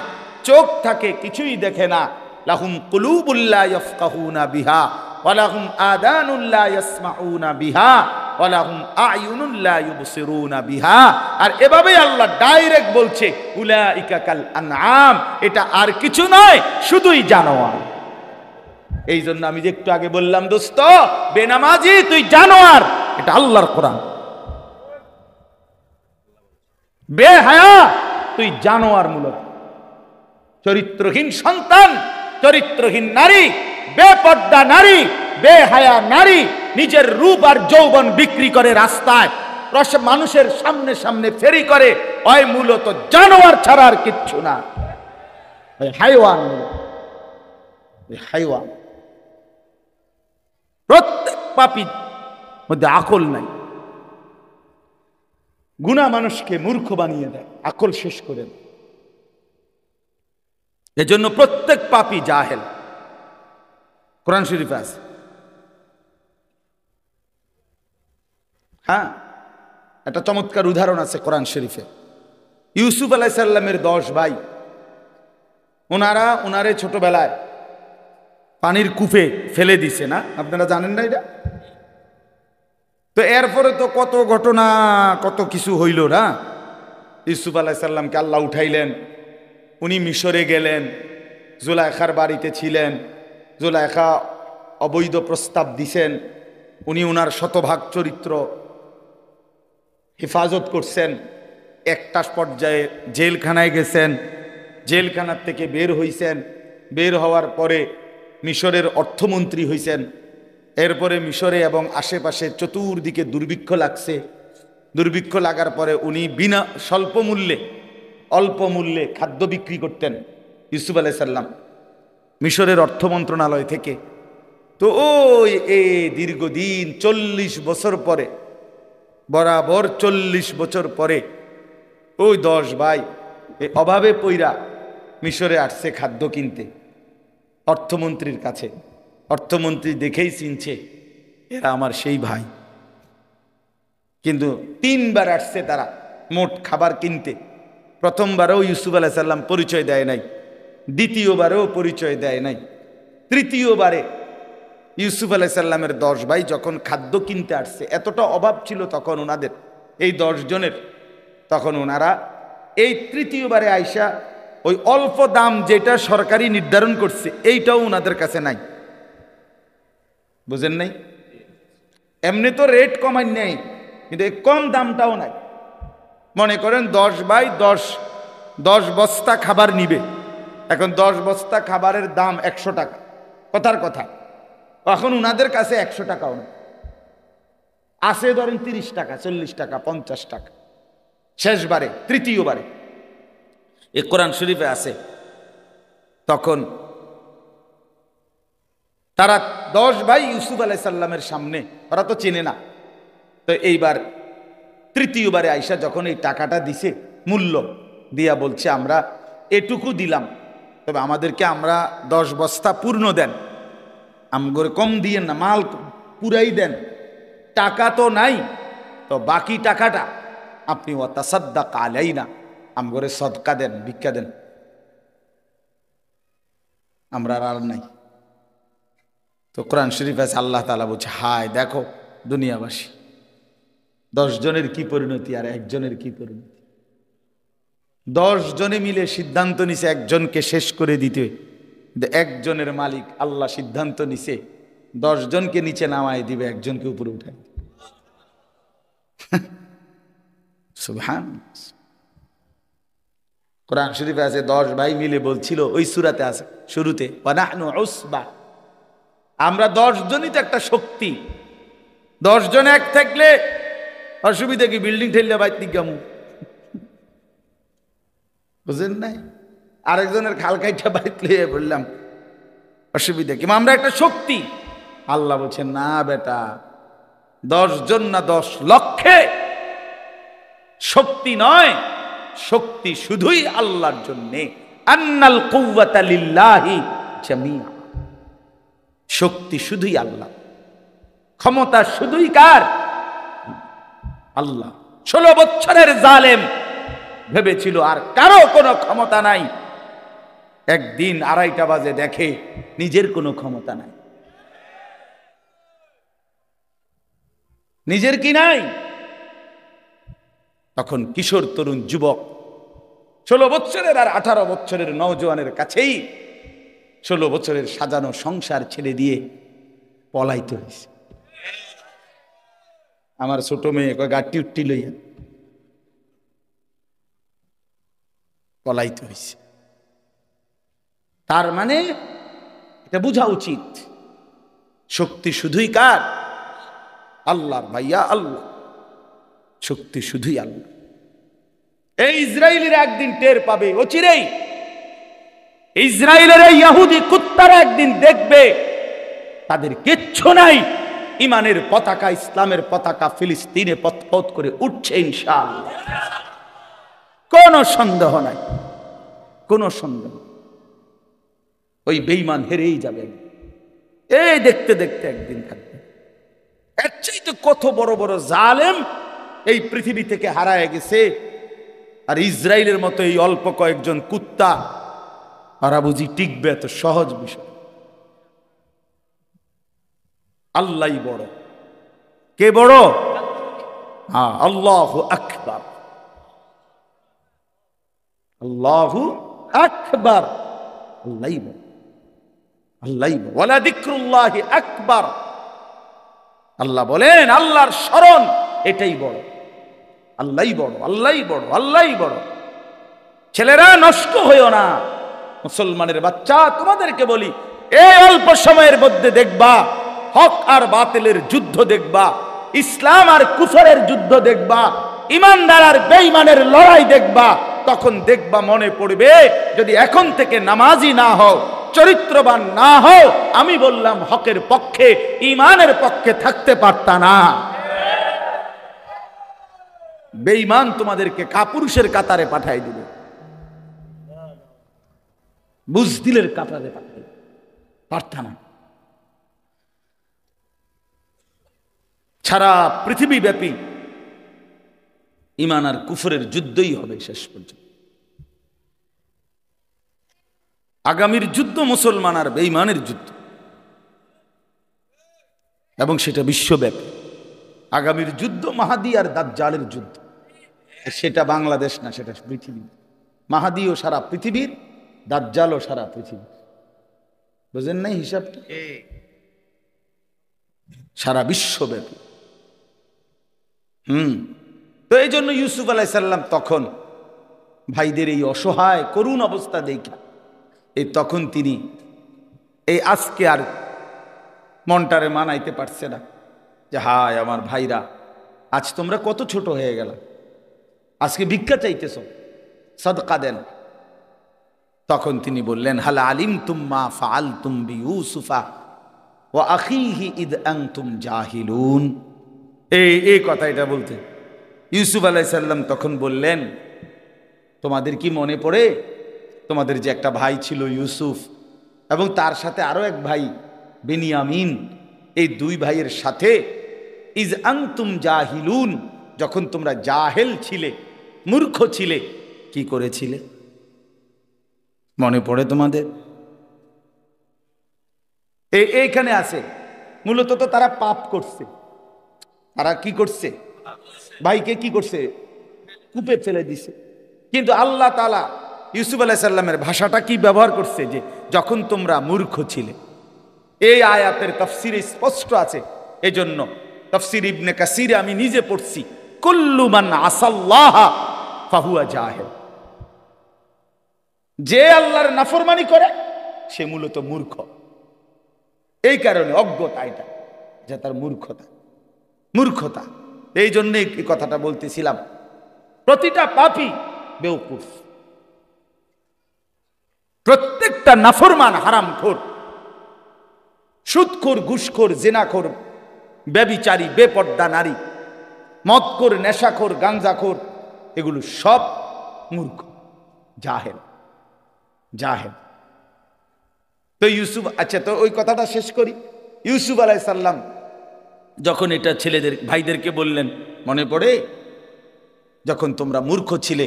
[SPEAKER 1] চোখ থাকে কিছুই দেখে না। লাহুম কুলুবুল লা ইয়াফকাহুনা বিহা ওয়া লাহুম আযানুল লা ইয়াসমাউনা বিহা ওয়া লাহুম আ'য়ুনুল লা ইউবসিরুনা বিহা। আর এভাবেই আল্লাহ ডাইরেক্ট বলছে উলাইকা কাল আনআম, এটা আর কিছু নয়, শুধুই জানোয়ার। এই জন্য আমি যে একটু আগে বললাম দোস্ত, বেনামাজি তুই জানোয়ার, এটা আল্লাহর কোরআন। বেহায়া তুই জানোয়ার, মূলত চরিত্রহীন সন্তান, চরিত্রহীন নারী, বেপর্দা নারী, বেহায়া নারী, নিজের রূপ আর যৌবন বিক্রি করে রাস্তায় মানুষের সামনে সামনে ফেরি করে, ওই মূলত জানোয়ার ছাড়া আর কিচ্ছু না, হাইওয়ান, হাইওয়ান। প্রত্যেক পাপীর মধ্যে আকল নাই। গুনাহ মানুষকে মূর্খ বানিয়ে দেয়, আকল শেষ করে দেয়। এজন্য প্রত্যেক পাপী জাহেল, কোরআন শরীফে আছে। হ্যাঁ, একটা চমৎকার উদাহরণ আছে কোরআন শরীফে। ইউসুফ আলাইহিস সালামের 10 ভাই, ওনারে ছোটবেলায় পানির কূপে ফেলে দিছে না, আপনারা জানেন না এটা? তো এরপরে তো কত ঘটনা, কত কিছু হইল না। ইউসুফ আলাইহিস সালামকে আল্লাহ উঠাইলেন, উনি মিশরে গেলেন, জুলাইখার বাড়িতে ছিলেন, জুলাইখা অবৈধ প্রস্তাব দিছেন, উনি ওনার শতভাগ চরিত্র হেফাজত করছেন। একটা পর্যায়ে জেলখানায় গেছেন, জেলখানার থেকে বের হইছেন, বের হওয়ার পরে মিশরের অর্থমন্ত্রী হইছেন। এরপরে মিশরে এবং আশেপাশে চতুর্দিকে দুর্ভিক্ষ লাগছে। দুর্ভিক্ষ লাগার পরে উনি বিনা অল্প মূল্যে খাদ্য বিক্রি করতেন ইউসুফ আলাইহিস সালাম মিশরের অর্থ মন্ত্রণালয় থেকে। তো ওই দীর্ঘদিন 40 বছর পরে, বরাবর 40 বছর পরে ওই 10 ভাই এই অভাবে পইরা মিশরে আসছে খাদ্য কিনতে অর্থমন্ত্রীর কাছে। অর্থমন্ত্রী দেখেই চিনছে এরা আমার সেই ভাই। কিন্তু 3 বার আসছে তারা মোট খাবার কিনতে। প্রথমবারেও ইউসুফ আলাইহিস সালাম পরিচয় দেয় নাই, দ্বিতীয়বারেও পরিচয় দেয় নাই, তৃতীয়বারে ইউসুফ আলাইহিস সালামের 10 ভাই যখন খাদ্য কিনতে আসছে, এতটা অভাব ছিল তখন ওনাদের এই 10 জনের, তখন ওনারা এই তৃতীয়বারে আইসা ওই অল্প দাম যেটা সরকারি নির্ধারণ করছে এইটাও ওনাদের কাছে নাই। বুঝেন নাই? এমনি তো রেট কমাই নেই, কিন্তু এই কম দামটাও নাই। মনে করেন 10 ভাই 10 বস্তা খাবার নিবে, এখন 10 বস্তা খাবারের দাম 100 টাকা, কথার কথা। এখন উনাদের কাছে 100 টাকাও না, আছে ধরেন 30 টাকা, 40 টাকা, 50 টাকা। শেষবারে তৃতীয়বারে এ কোরআন শরীফে আছে, তখন তারা 10 ভাই ইউসুফ আলাইহিস সালামের সামনে, ওরা তো চেনে না, তো এইবার তৃতীয়বারে আইসা যখন এই টাকাটা দিছে, মূল্য দিয়া বলছে আমরা এটুকু দিলাম, তবে আমাদেরকে আমরা 10 বস্তা পূর্ণ দেন, আমগরে কম দিয়েন না, মাল পুরাই দেন, টাকা তো নাই, তো বাকি টাকাটা আপনি ওয়াতাসাদ্দাক আলাইনা, আমগরে সদকা দেন, ভিক্ষা দেন, আমরা আর নাই। তো কোরআন শরীফ আছে, আল্লাহ তাআলা বলছে, হায় দেখো দুনিয়াবাসী, 10 জনের কি পরিণতি আর একজনের কি পরিণতি। 10 জনে মিলে সিদ্ধান্ত নিছে একজনকে শেষ করে দিতে, একজনের মালিক আল্লাহ সিদ্ধান্ত নিছে 10 জনকে নিচে নামায় দিবে, একজনকে উপরে উঠায়। সুবহানাল্লাহ। কোরআন শরীফে আছে 10 ভাই মিলে বলছিল, ওই সূরাতে আছে শুরুতে, ওয়ানাহনু উসবা, আমরা 10 জনই তো একটা শক্তি, 10 জন এক থাকলে অসুবিধা কি, বিল্ডিং ঠেললে বাইত নিগামু, বুঝেন নাই? আরেকজনের খাল কাইটা বাইত লিয়ে বললাম, অসুবিধা কি, আমরা একটা শক্তি। আল্লাহ বলছেন, না বেটা, 10 জন না 10 লক্ষে শক্তি নয়, শক্তি শুধুই আল্লাহর জন্যে। আন্নাল কুওয়াতা লিল্লাহি জামিআ, শক্তি শুধুই আল্লাহ, ক্ষমতা শুধুই কার? আল্লাহ। 16 বছরের জালেম ভেবেছিল আর কারো কোনো ক্ষমতা নাই, একদিন 2:30 বাজে দেখে নিজের কোনো ক্ষমতা নাই, নিজের কি নাই। তখন কিশোর তরুণ যুবক 16 বছরের আর 18 বছরের নওজোয়ানের কাছেই 16 বছরের সাজানো সংসার ছেড়ে দিয়ে পলাইতে হয়েছে। আমার ছোট মেয়ে গাড়ি উঠটি লইয়া পলাইতে হয়েছে। তার মানে এটা বোঝা উচিত, শক্তি শুধুই কার? আল্লাহর। ভাইয়া আল্লাহ, শক্তি শুধুই আল্লাহ। এই ইসরায়েলের একদিন টের পাবে, অচিরেই ইসরায়েলের এই ইহুদি কুত্তারা একদিন দেখবে তাদের কিচ্ছু নাই, ইমানের পতাকা, ইসলামের পতাকা ফিলিস্তিনে পথ করে উঠছে ইনশাআল্লাহ, কোনো সন্দেহ নাই, কোনো সন্দেহ। ওই বেঈমান হেরেই যাবে, এই দেখতে দেখতে একদিন থাকবে। এর চাইতে কত বড় বড় জালেম এই পৃথিবী থেকে হারায় গেছে, আর ইসরায়েলের মতো এই অল্প কয়েকজন কুত্তা ওরা বুঝি টিকবে? এত সহজ বিষয়। আল্লাহই বড়। কে বড়? হ্যাঁ, আল্লাহু আকবার, আল্লাহু আকবার, আল্লাহই বড়, আল্লাহই বড়। ওয়ালা যিকরুল্লাহি আকবার, আল্লাহ বলেন আল্লাহর স্মরণ এটাই বড়, আল্লাহই বড়, আল্লাহই বড়, আল্লাহই বড়। ছেলেরা নষ্ট হইও না, মুসলমানের বাচ্চা, তোমাদেরকে বলি, এই অল্প সময়ের মধ্যে দেখবা হক আর বাতিলের যুদ্ধ দেখবা, ইসলাম আর কুফরের যুদ্ধ দেখবা, ইমানদার আর বেঈমানের লড়াই দেখবা। তখন দেখবা মনে পড়বে, যদি এখন থেকে নামাজি না হও, চরিত্রবান না হও, আমি বললাম হকের পক্ষে, ইমানের পক্ষে থাকতে পারতা না। বেঈমান তোমাদেরকে কাপুরুষের কাতারে পাঠাই দিবে, বুজদিলের কাতারে পাঠাই পারতা না। সারা পৃথিবীব্যাপী ঈমান আর কুফরের যুদ্ধই হবে শেষ পর্যন্ত। আগামীর যুদ্ধ মুসলমান আর বেঈমানের যুদ্ধ, এবং সেটা বিশ্বব্যাপী। আগামীর যুদ্ধ মাহাদি আর দাজ্জালের যুদ্ধ। সেটা বাংলাদেশ না, সেটা পৃথিবী। মাহাদিও সারা পৃথিবীর, দাজ্জালও সারা পৃথিবী। বুঝেন নাই হিসাবটা? সারা বিশ্বব্যাপী। তো এই জন্য ইউসুফ আলাইহিস সালাম তখন ভাইদের এই অসহায় করুণ অবস্থা দেখা তখন তিনি এই আজকে আর মনটারে মানাইতে পারছে না যে হায় আমার ভাইরা, আজ তোমরা কত ছোট হয়ে গেল, আজকে ভিক্ষা চাইতেছ, সাদকা দেন। তখন তিনি বললেন, হাল আলিমতুম মা ফাআলতুম বিইউসুফা ওয়া আখিহি ইদ আনতুম জাহিলুন। এই কথা এটা বলতে ইউসুফ আলাইহিস সালাম তখন বললেন, তোমাদের কি মনে পড়ে তোমাদের যে একটা ভাই ছিল ইউসুফ, এবং তার সাথে আরো এক ভাই বেনিয়ামিন, এই দুই ভাইয়ের সাথে ইজ আনতুম জাহিলুন, যখন তোমরা জাহেল ছিলে, মূর্খ ছিলে, কি করেছিলে? মনে পড়ে তোমাদের? এইখানে আছে মূলত তো তারা পাপ করছে। তারা কি করছে? ভাইকে কি করছে? কূপে ফেলে দিছে। কিন্তু আল্লাহ তাআলা ইউসুফ আলাইহিস সালামের ভাষাটা কি ব্যবহার করছে? যে যখন তোমরা মূর্খ ছিলে। এই আয়াতের তাফসীরে স্পষ্ট আছে। এজন্য তাফসীর ইবনে কাসিরে আমি নিজে পড়ছি, কুল্লু মান আসাল্লাহ ফাহুয়া জাহিল। যে আল্লাহর নাফরমানি করে সে মূলত মূর্খ। এই কারণে অজ্ঞতা, এটা যে তার মূর্খতা। এই জন্য এই কথাটা বলতেছিলাম, প্রতিটা পাপী বেওকুফ, প্রত্যেকটা নাফরমান হারামখোর, সুদখোর, ঘুষখোর, জিনাখোর, ব্যভিচারী, বেপর্দা নারী, মদখোর, নেশাখোর, গাঞ্জাখোর, এগুলো সব মূর্খ, জাহেল। তো ইউসুফ, আচ্ছা, তো ওই কথাটা শেষ করি। ইউসুফ আলাইহিস সালাম যখন এটা ছেলেদের ভাইদেরকে বললেন, মনে পড়ে যখন তোমরা মূর্খ ছিলে,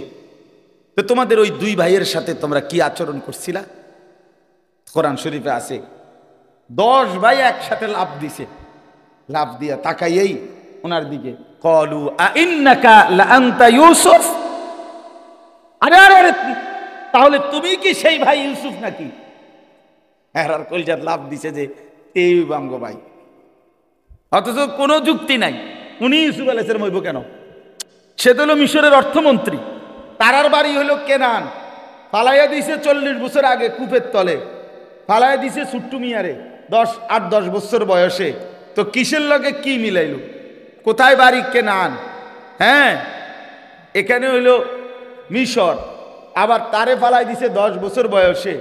[SPEAKER 1] তো তোমাদের ওই দুই ভাইয়ের সাথে তোমরা কি আচরণ করছিলা? কোরআন শরীফে আছে 10 ভাই একসাথে লাফ দিছে, লাফ দিয়া তাকাইয়েই ওনার দিকে, ক্বালু আইন্নাকা লাআনতা ইউসুফ, আরে তাহলে তুমি কি সেই ভাই ইউসুফ নাকি? এরার কলজাত লাফ দিছে যে এই বাঙ্গ ভাই, অথচ কোনো যুক্তি নাই। উনি ইউসুফ আলাইহিস সালাম হইব কেন? সে তো হলো মিশরের অর্থমন্ত্রী, তারার বাড়ি হলো কেনান, ফালাইয়া দিছে 40 বছর আগে কূপের তলে, ফালাইয়া দিছে ছুট্টু মিয়ারে 8-10 বছর বয়সে। তো কিসের লগে কি মিলাইল? কোথায় বাড়ি? কেনান। হ্যাঁ, এখানে হইল মিশর, আবার তারে ফালাই দিছে 10 বছর বয়সে,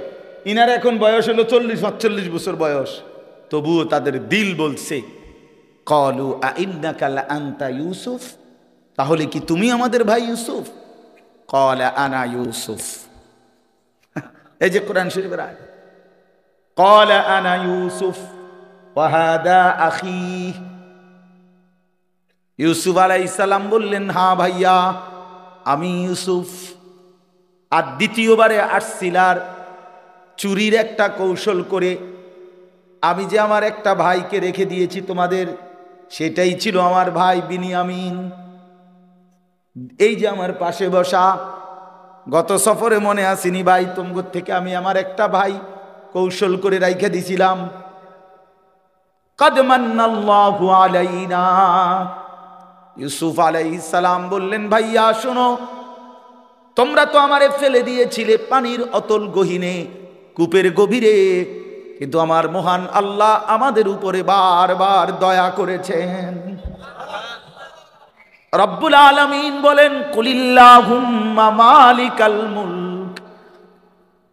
[SPEAKER 1] ইনার এখন বয়স হলো 40-45 বছর বয়স। তবুও তাদের দিল বলছে, ক্বালু আইন্নাকা লাআনতা ইউসুফ, তাহলে কি তুমি আমাদের ভাই ইউসুফ? ক্বালা আনা ইউসুফ। এই যে কোরআন শরীফের আয়াত, ক্বালা আনা ইউসুফ ওয়া হাদা আখি। ইউসুফ আলাইহিস সালাম বললেন, হ্যাঁ ভাইয়া, আমি ইউসুফ। আর দ্বিতীয়বারে আসছিলার চুরির একটা কৌশল করে আমি যে আমার একটা ভাইকে রেখে দিয়েছি তোমাদের, সেটাই ছিল আমার ভাই বিনিয়ামিন। এই যে আমার পাশে বসা, গত সফরে মনে আসেনি ভাই, তোমার থেকে আমি আমার একটা ভাই কৌশল করে রাইখে দিছিলাম। কাদ মান্নাল্লাহু আলাইনা। ইউসুফ আলাইহিস সালাম বললেন, ভাইয়া শোনো, তোমরা তো আমারে ফেলে দিয়েছিলে পানির অতল গহীনে, কূপের গভীরে, কিন্তু আমার মহান আল্লাহ আমাদের উপরে বারবার দয়া করেছেন। রব্বুল আলামিন বলেন, কুলিল্লাহুম্মা মালিকাল মুলক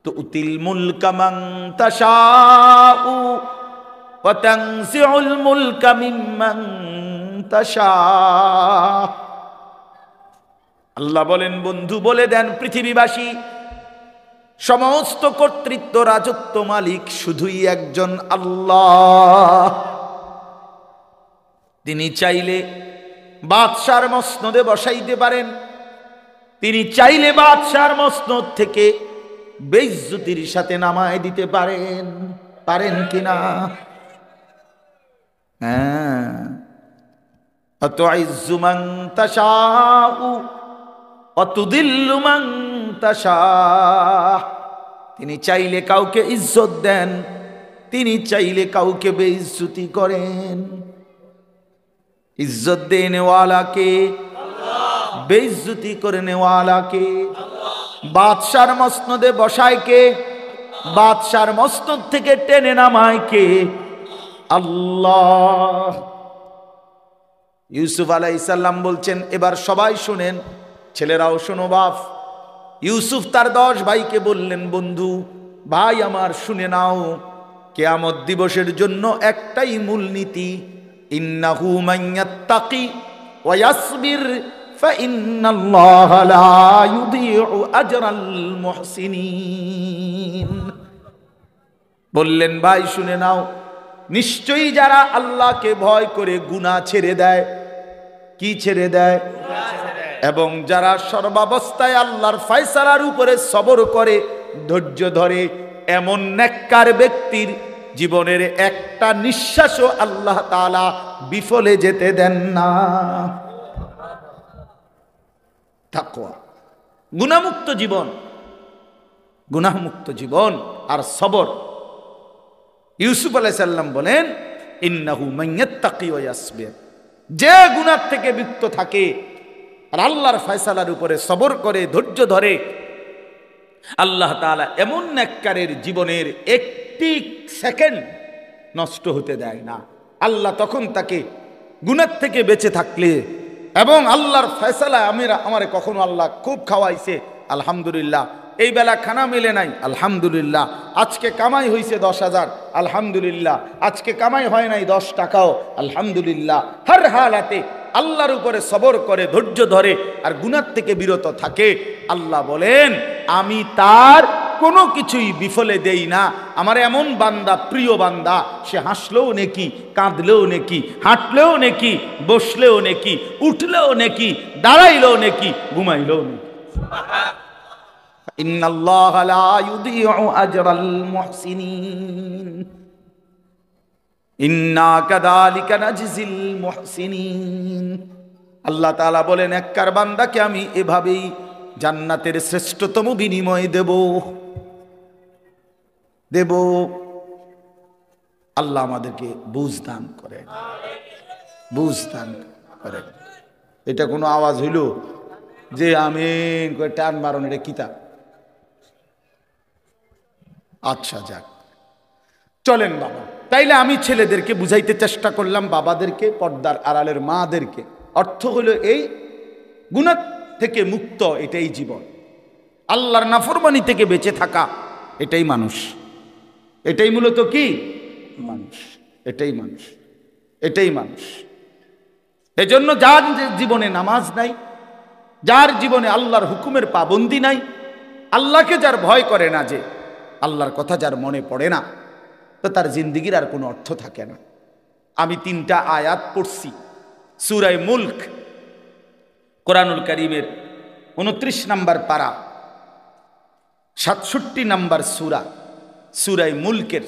[SPEAKER 1] তুতিল মুলকা মান তাশাউ ওয়া তানজিউল মুলকা মিম্মান তাশা। আল্লাহ বলেন, বন্ধু বলে দেন পৃথিবীবাসী, সমস্ত কর্তৃত্ব, রাজত্ব মালিক শুধুই একজন আল্লাহ। তিনি চাইলে বাদশার মসনদে বসাইতে পারেন, তিনি চাইলে বাদশার মসনদ থেকে বেইজ্জতির সাথে নামায় দিতে পারেন। পারেন কিনা? হ্যাঁ। আতুইজ্জু মান তাশাউ ওয়া তুদিল্লু মান তাশা। তিনি চাইলে কাউকে ইজ্জত দেন, তিনি চাইলে কাউকে বেইজ্জতি করেন। ইজ্জত দেনে ওয়ালা কে? আল্লাহ। বেইজ্জতি করনে ওয়ালা কে? আল্লাহ। বাদশার মসনদে বসায় কে? বাদশার মসনদ থেকে টেনে নামায় কে? আল্লাহ। ইউসুফ আলাইহিস সালাম বলছেন, এবার সবাই শুনেন, ছেলেরাও শোনো বাপ। ইউসুফ তার 10 ভাইকে বললেন, বন্ধু ভাই আমার শুনে নাও, কিয়ামত দিবসের জন্য একটাই মূলনীতি, ইন্নাহু মান ইয়াত্তাকি ওয়া ইয়াসবির ফাইন্নাল্লাহা লা ইউযীউ আজরাল মুহসিনিন। বললেন ভাই শুনে নাও, নিশ্চয়ই যারা আল্লাহকে ভয় করে গুনাহ ছেড়ে দেয়, কি ছেড়ে দেয়? এবং যারা সর্বাবস্থায় আল্লাহর ফয়সালার উপরে সবর করে, ধৈর্য ধরে, এমন নেককার ব্যক্তির জীবনের একটা নিঃশ্বাসও আল্লাহ তাআলা বিফলে যেতে দেন না। তাকওয়া, গুনাহমুক্ত জীবন, গুনাহমুক্ত জীবন আর সবর। ইউসুফ আলাইহিস সালাম বলেন, ইন্নাহু মান ইয়াত্তাকি ওয়া ইয়াসবির, যে গুনাহ থেকে মুক্ত থাকে আর আল্লাহর ফয়সালার উপরে সবর করে, ধৈর্য ধরে, আল্লাহ তাআলা এমন নেককারের জীবনের একটি সেকেন্ড নষ্ট হতে দেয় না। আল্লাহ তখন তাকে গুনাহ থেকে বেঁচে থাকলে এবং আল্লাহর ফয়সালায় আমারে কখনো আল্লাহ খুব খাওয়াইছে, আলহামদুলিল্লাহ। এই বেলা খানা মেলে নাই, আলহামদুলিল্লাহ। আজকে কামাই হয়েছে 10,000, আলহামদুলিল্লাহ। আজকে কামাই হয় নাই 10 টাকাও, আলহামদুলিল্লাহ। হর হালাতে আল্লাহর উপরে সবর করে, ধৈর্য ধরে আর গুনাহ থেকে বিরত থাকে, আল্লাহ বলেন আমি তার কোনো কিছুই বিফলে দেই না। আমার এমন বান্দা, প্রিয় বান্দা, সে হাসলেও নেকি, কাঁদলেও নেকি, হাঁটলেও নেকি, বসলেও নেকি, উঠলেও নেকি, দাঁড়াইলেও নেকি, ঘুমাইলেও নেকি। ইন্নাল্লাহা লা ইউযীউ আজরাল মুহসিনিন ইন্না কাযালিকা নাজজিল মুহসিনিন। আল্লাহ তাআলা বলেন, নেককার বান্দাকে আমি এভাবেই জান্নাতের শ্রেষ্ঠতম বিনিময় দেব। আল্লাহ আমাদেরকে বুঝ দান করে, বুঝ দান করে। এটা কোনো আওয়াজ হইল যে আমিন করে টান মারণ, এটা কিতাব? আচ্ছা যাক, চলেন বাবা। তাইলে আমি ছেলেদেরকে বুঝাইতে চেষ্টা করলাম, বাবাদেরকে, পর্দার আড়ালের মাদেরকে। অর্থ হলো এই, গুনাহ থেকে মুক্ত এটাই জীবন, আল্লাহর নাফরমানি থেকে বেঁচে থাকা এটাই মানুষ, এটাই মূলত কি মানুষ, এটাই মানুষ, এটাই মানুষ। এজন্য যার জীবনে নামাজ নাই, যার জীবনে আল্লাহর হুকুমের পাবন্দি নাই, আল্লাহকে যার ভয় করে না, যে আল্লাহর কথা যার মনে পড়ে না, তো তার জিন্দেগির আর কোনো অর্থ থাকে না। আমি 3টা আয়াত পড়ছি সূরা মুলক, কোরআনুল কারীমের 29 নম্বর পারা, 67 নম্বর সূরা, সূরা মুলকের।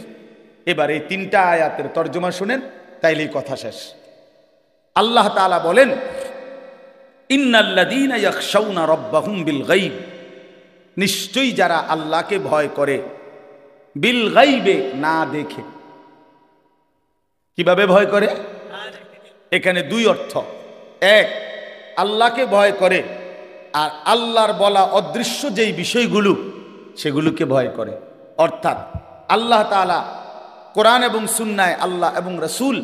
[SPEAKER 1] এবার এই 3টা আয়াতের তর্জমা শুনেন, তাইলেই কথা শেষ। আল্লাহ তাআলা বলেন, ইন্নাল্লাযীনা ইয়াখশাউনা রাব্বাহুম বিল গায়ব, নিশ্চয়ই যারা আল্লাহকে ভয় করে, বিল গায়বে, না দেখে। কিভাবে ভয় করে? এখানে 2 অর্থ। এক, আল্লাহকে ভয় করে, আর আল্লাহর বলা অদৃশ্য যেই বিষয়গুলো সেগুলোকে ভয় করে। অর্থাৎ আল্লাহ তাআলা কোরআন এবং সুন্নায় আল্লাহ এবং রাসূল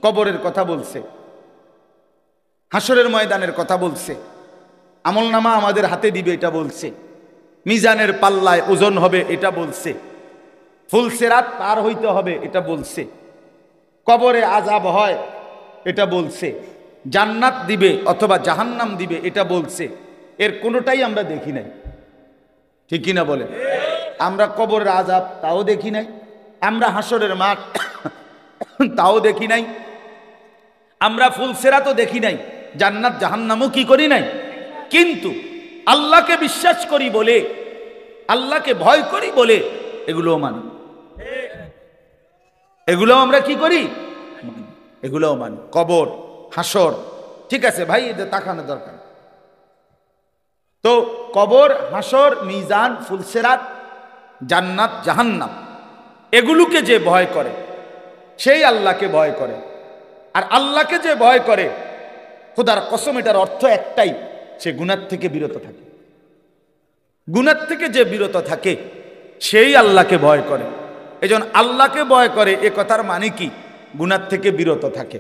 [SPEAKER 1] কবরের কথা বলছে, হাসরের ময়দানের কথা বলছে, আমলনামা আমাদের হাতে দিবে এটা বলছে, মিজানের পাল্লায় ওজন হবে এটা বলছে, ফুলসিরাত পার হইতে হবে এটা বলছে, কবরে আযাব হয় এটা বলছে, জান্নাত দিবে অথবা জাহান্নাম দিবে এটা বলছে। এর কোনোটাই আমরা দেখি নাই, ঠিক কিনা বলে? আমরা কবরের আযাব তাও দেখি নাই, আমরা হাসরের মাঠ তাও দেখি নাই, আমরা ফুলসেরা তো দেখি নাই, জান্নাত জাহান্নামও কি করি নাই, কিন্তু আল্লাহকে বিশ্বাস করি বলে, আল্লাহকে ভয় করি বলে এগুলোও মানি, এগুলো আমরা কি করি, এগুলোও মানি। কবর, হাসর, ঠিক আছে ভাই, এটা তাকানো দরকার। তো কবর, হাসর, মিজান, ফুলসেরাত, জান্নাত জাহান্নাম, এগুলোকে যে ভয় করে সেই আল্লাহকে ভয় করে। আর আল্লাহকে যে ভয় করে, খোদার কসম এটার অর্থ একটাই, সে গুনাহ থেকে বিরত থাকে। গুনাহ থেকে যে বিরত থাকে সেই আল্লাহকে ভয় করে। এজন্য আল্লাহকে ভয় করে এ কথার মানে কি, গুনাহ থেকে বিরত থাকে।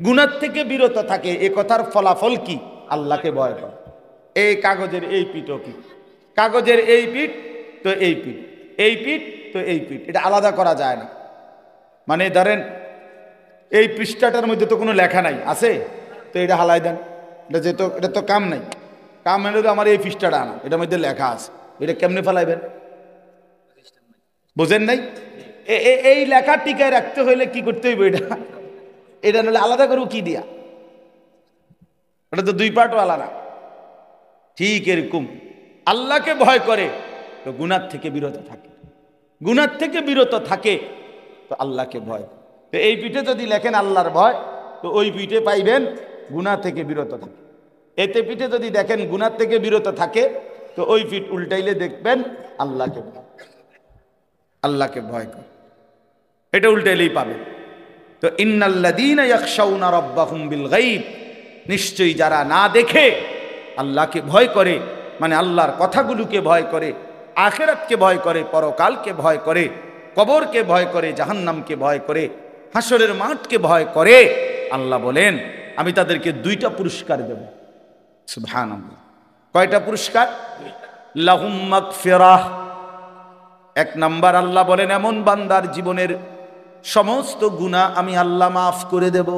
[SPEAKER 1] গুনাহ থেকে বিরত থাকে এ কথার ফলাফল কি, আল্লাহকে ভয় করে। এই কাগজের এই পিঠও পিঠ, কাগজের এই পিঠ তো এই পিঠ, এই পিঠ তো এই পিঠ, এটা আলাদা করা যায় না। মানে ধরেন এই পৃষ্ঠাটার মধ্যে তো কোনো লেখা নাই, আছে তো এটা হালাই দেন, এটা তো কাম নাই, কাম হলে তো আমার এই পৃষ্ঠাটা আনা, এটার মধ্যে লেখা আছে, এটা কেমনে ফেলাইবেন, বোঝেন নাই? এই লেখা টিকায় রাখতে হইলে কি করতে হইবে, এটা নাহলে আলাদা করবো কি দিয়া, এটা তো দুই পার্টও আলাদা। ঠিক এরকম আল্লাহকে ভয় করে তো গুনাহ থেকে বিরত থাকে, গুনাহ থেকে বিরত থাকে তো আল্লাহকে ভয়। তো এই পিঠে যদি লেখেন আল্লাহর ভয়, তো ওই পিঠে পাইবেন গুনাহ থেকে বিরত থাকে। এতে পিঠে যদি দেখেন গুনাহ থেকে বিরত থাকে, তো ওই পিঠ উল্টাইলে দেখবেন আল্লাহকে ভয়, আল্লাহকে ভয় করে, এটা উল্টাইলেই পাবেন। তো ইন্নাল্লাযীনা ইয়াখশাউনা রাব্বাহুম বিল গায়ব, নিশ্চয়ই যারা না দেখে আল্লাহকে ভয় করে, মানে আল্লাহর কথাগুলোকে ভয় করে, আখিরাতকে ভয় করে, পরকালকে ভয় করে, কবরকে ভয় করে, জাহান্নামকে ভয় করে, হাসরের মাঠকে ভয় করে, আল্লাহ বলেন আমি তাদেরকে দুইটা পুরস্কার দেব। সুবহানাল্লাহ। কয়টা পুরস্কার? লাহুম মাগফিরাহ, এক নাম্বার আল্লাহ বলেন এমন বান্দার জীবনের সমস্ত গুনাহ আমি আল্লাহ মাফ করে দেব।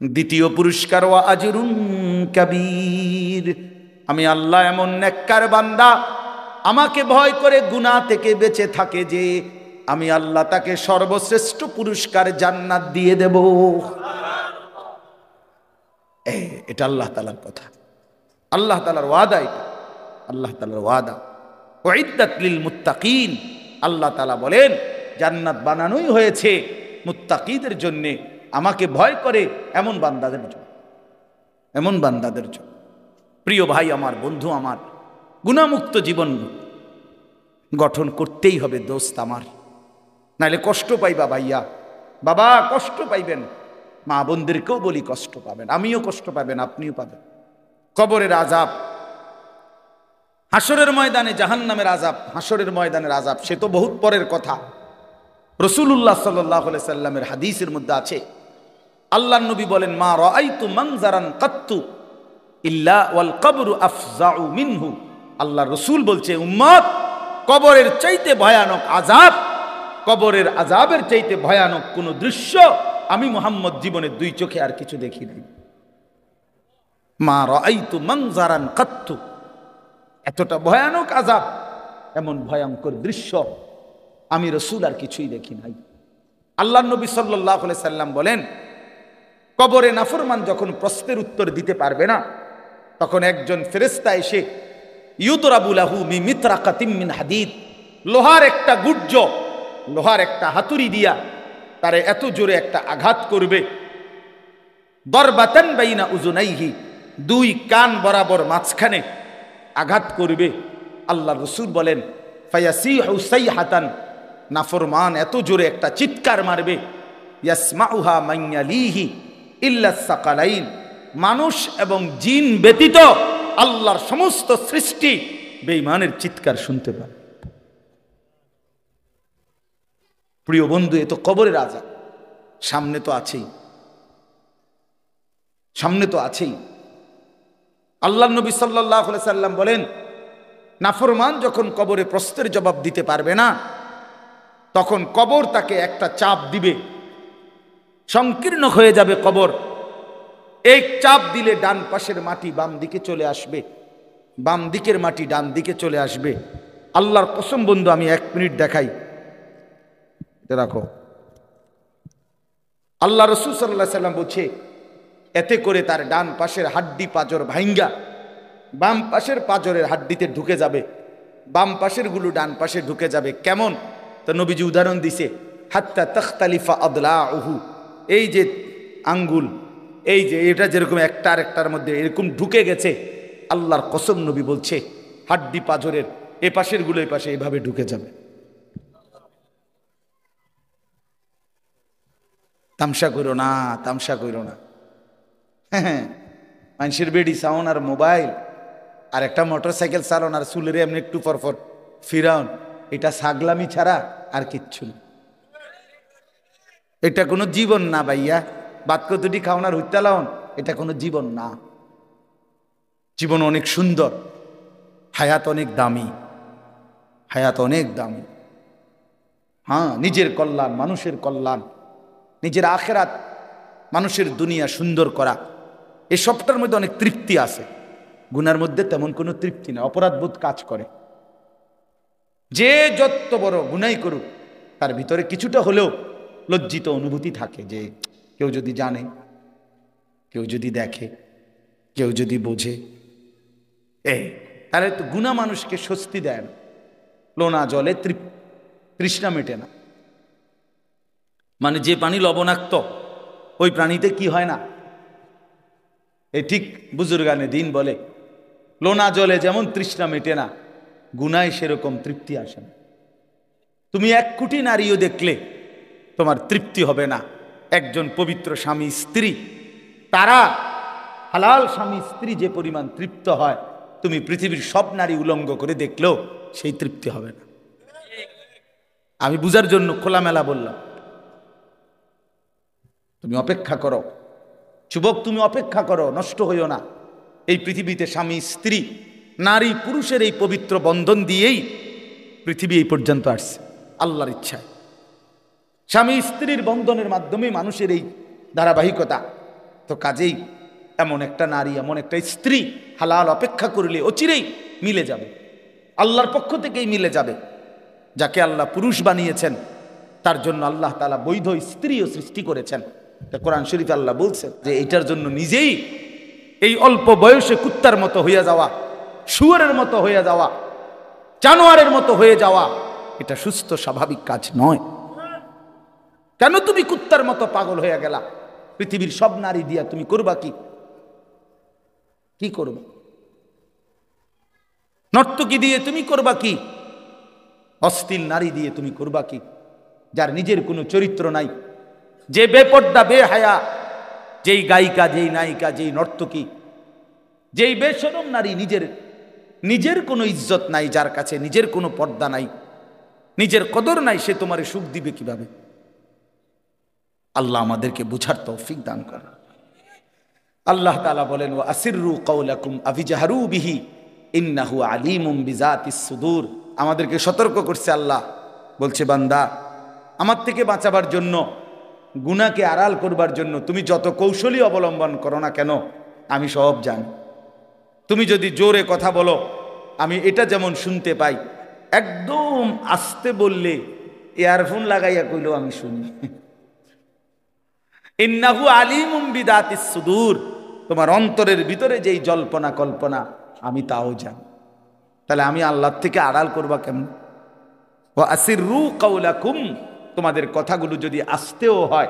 [SPEAKER 1] দ্বিতীয় পুরস্কার ওয়া আজরুন কাবীর, আমি আল্লাহ এমন নেককার বান্দা আমাকে ভয় করে গুনাহ থেকে বেঁচে থাকে যে আমি আল্লাহ তাকে সর্বশ্রেষ্ঠ পুরস্কার জান্নাত দিয়ে দেব। এটা আল্লাহ তাআলার কথা, আল্লাহ তাআলার ওয়াদা, এটা আল্লাহ তাআলার ওয়াদা। উইদ্দাত লিল মুত্তাকিন, আল্লাহ তাআলা বলেন জান্নাত বানানোই হয়েছে মুত্তাকিদের জন্য, আমাকে ভয় করে এমন বান্দাদের জন্য, এমন বান্দাদের জন্য। প্রিয় ভাই আমার, বন্ধু আমার, গুনাহমুক্ত জীবন গঠন করতেই হবে দোস্ত আমার, নাইলে কষ্ট পাইবা ভাইয়া, বাবা কষ্ট পাইবেন, মা বোনদেরকেও বলি কষ্ট পাবেন, আমিও কষ্ট পাবেন, আপনিও পাবেন। কবরের আযাব, হাসরের ময়দানে জাহান্নামের আযাব, হাসরের ময়দানের আযাব সে তো বহুত পরের কথা। রাসূলুল্লাহ সাল্লাল্লাহু আলাইহি সাল্লামের হাদিসের মধ্যে আছে, আল্লাহর নবী বলেন মা রাআইতু মানজারান কাত্তু ইল্লা ওয়াল কবরু আফজাউ মিনহু। আল্লাহর রাসূল বলছে উম্মত, কবরের চাইতে ভয়ানক আযাব, কবরের আযাবের চাইতে ভয়ানক কোন দৃশ্য আমি মুহাম্মদ জীবনে দুই চোখে আর কিছু দেখি নাই। মা রাআইতু মানজারান কাত্তু, এতটা ভয়ানক আযাব, এমন ভয়ঙ্কর দৃশ্য আমি রাসূল আর কিছুই দেখি নাই। আল্লাহর নবী সাল্লাল্লাহু আলাইহি সাল্লাম বলেন কবরে নাফরমান যখন প্রশ্নের উত্তর দিতে পারবে না, তখন একজন ফেরেশতা এসে ইউদরাবু লাহু মিমিতরাকাতিম মিন হাদিদ, লোহার একটা গুজ্জ, লোহার একটা হাতুড়ি দিয়া তারে এত জোরে একটা আঘাত করবে, দরবাতান বাইনা উযুনাইহি, দুই কান বরাবর মাঝখানে আঘাত করবে। আল্লাহ রাসূল বলেন ফায়াসিহু সাইহাতান, নাফরমান এত জোরে একটা চিৎকার মারবে, ইয়াসমাউহা মান ইয়ালিহি ইল্লা সাকালাইন, মানুষ এবং জিন ব্যতীত আল্লাহর সমস্ত সৃষ্টি বেঈমানের চিৎকার শুনতে পায়। প্রিয় বন্ধু, এ তো কবরের আযাব, সামনে তো আছেই, সামনে তো আছেই। আল্লাহর নবী সাল্লাল্লাহু আলাইহি সাল্লাম বলেন নাফরমান যখন কবরে প্রশ্নের জবাব দিতে পারবে না, তখন কবর তাকে একটা চাপ দিবে, সংকীর্ণ হয়ে যাবে কবর। এই চাপ দিলে ডান পাশের মাটি বাম দিকে চলে আসবে, বাম দিকের মাটি ডান দিকে চলে আসবে। আল্লাহর কসম বন্ধু, আমি 1 মিনিট দেখাই, এটা রাখো। আল্লাহ রাসূল সাল্লাল্লাহু আলাইহি সাল্লাম বলছে এতে করে তার ডান পাশের হাড্ডি পাঁজর ভাঙ্গা বাম পাশের পাঁজরের হাড্ডিতে ঢুকে যাবে, বাম পাশের গুলো ডান পাশে ঢুকে যাবে। কেমন? তো নবীজি উদাহরণ দিছে, হাত্তা তাখতালিফা আদলাউহু, এই যে আঙ্গুল, এই যে এটা যেরকম একটা আরেকটার মধ্যে এরকম ঢুকে গেছে, আল্লাহর কসম নবী বলছে হাড্ডি পাঁজরের এ পাশের গুলো এ পাশে এভাবে ঢুকে যাবে। তামসা করো না, তামসা করো না। হ্যাঁ, মানুষের বেডি সাউন আর মোবাইল আর একটা মোটরসাইকেল চালান আর চুলের এমনি একটু পরপর ফিরাউন, এটা ছাগলামি ছাড়া আর কিচ্ছু না। এটা কোনো জীবন না ভাইয়া, বাদ কতটি খাওয়ান আর হত্যা লাউন, এটা কোনো জীবন না। জীবন অনেক সুন্দর, হায়াত অনেক দামি, হায়াত অনেক দামি। হ্যাঁ, নিজের কল্যাণ, মানুষের কল্যাণ, নিজের আখেরাত, মানুষের দুনিয়া সুন্দর করা, এই সবটার মধ্যে অনেক তৃপ্তি আছে। গুনার মধ্যে তেমন কোনো তৃপ্তি না, অপরাধবোধ কাজ করে। যে যত বড় গুনাই করুক তার ভিতরে কিছুটা হলেও লজ্জিত অনুভূতি থাকে, যে কেউ যদি জানে, কেউ যদি দেখে, কেউ যদি বোঝে, তাহলে তো গুনাহ মানুষকে স্বস্তি দেয় না, লোনা জলে তৃষ্ণা মেটে না। মানে যে পানি লবণাক্ত ওই প্রাণীতে কি হয় না, এই ঠিক বুজুর্গানে দিন বলে, লোনা জলে যেমন তৃষ্ণা মেটে না, গুনায় সেরকম তৃপ্তি আসে না। তুমি 1 কোটি নারীও দেখলে তোমার তৃপ্তি হবে না। একজন পবিত্র স্বামী স্ত্রী, তারা হালাল স্বামী স্ত্রী যে পরিমাণ তৃপ্ত হয়, তুমি পৃথিবীর সব নারী উলঙ্গ করে দেখলেও সেই তৃপ্তি হবে না। আমি বুঝার জন্য খোলামেলা বললাম। তুমি অপেক্ষা করো যুবক, তুমি অপেক্ষা করো, নষ্ট হইও না। এই পৃথিবীতে স্বামী স্ত্রী, নারী পুরুষের এই পবিত্র বন্ধন দিয়েই পৃথিবী এই পর্যন্ত আসছে আল্লাহর ইচ্ছায়। স্বামী স্ত্রীর বন্ধনের মাধ্যমে মানুষের এই ধারাবাহিকতা। তো কাজেই এমন একটা নারী, এমন একটা স্ত্রী হালাল অপেক্ষা করলে অচিরেই মিলে যাবে, আল্লাহর পক্ষ থেকেই মিলে যাবে। যাকে আল্লাহ পুরুষ বানিয়েছেন তার জন্য আল্লাহ তাআলা বৈধ স্ত্রীও সৃষ্টি করেছেন। কোরআন শরীফে আল্লাহ বলছেন যে এইটার জন্য নিজেই এই অল্প বয়সে কুত্তার মতো হয়ে যাওয়া, শুয়োরের মতো হয়ে যাওয়া, জানোয়ারের মতো হয়ে যাওয়া, এটা সুস্থ স্বাভাবিক কাজ নয়। কেন তুমি কুত্তার মতো পাগল হয়ে গেলা? পৃথিবীর সব নারী দিয়া তুমি করবা কি? কি করবা? নর্তকী দিয়ে তুমি করবা কি? অশ্লীল নারী দিয়ে তুমি করবা কি? যার নিজের কোনো চরিত্র নাই, যে বেপর্দা বেহায়া, যেই গায়িকা, যেই নায়িকা, যেই নর্তকী, যেই বেশরম নারী, নিজের কোনো ইজ্জত নাই, যার কাছে নিজের কোনো পর্দা নাই, নিজের কদর নাই, সে তোমারে সুখ দিবে কিভাবে? আল্লাহ আমাদেরকে বুঝার তৌফিক দান করেন। আল্লাহ তাআলা বলেন, ওয়া আসিররু কাওলাকুম আফিজাহারু বিহি ইন্নাহু আলিমুম বিজাতিস সুদূর। আমাদেরকে সতর্ক করছে আল্লাহ, বলছে বান্দা, আমার থেকে বাঁচাবার জন্য, গুনাহকে আড়াল করবার জন্য তুমি যত কৌশলী অবলম্বন করো না কেন, আমি সব জানি। তুমি যদি জোরে কথা বলো, আমি এটা যেমন শুনতে পাই, একদম আস্তে বললে, ইয়ারফোন লাগাইয়া কইলেও আমি শুনি। ইন্নাহু আলিমুম বিদাতিস সুদূর, তোমার অন্তরের ভিতরে যেই জল্পনা কল্পনা আমি তাও জানি। তাহলে আমি আল্লাহর থেকে আড়াল করবা কেমন? ওয়া আসিররু কাওলাকুম, তোমাদের কথাগুলো যদি আস্তেও হয়,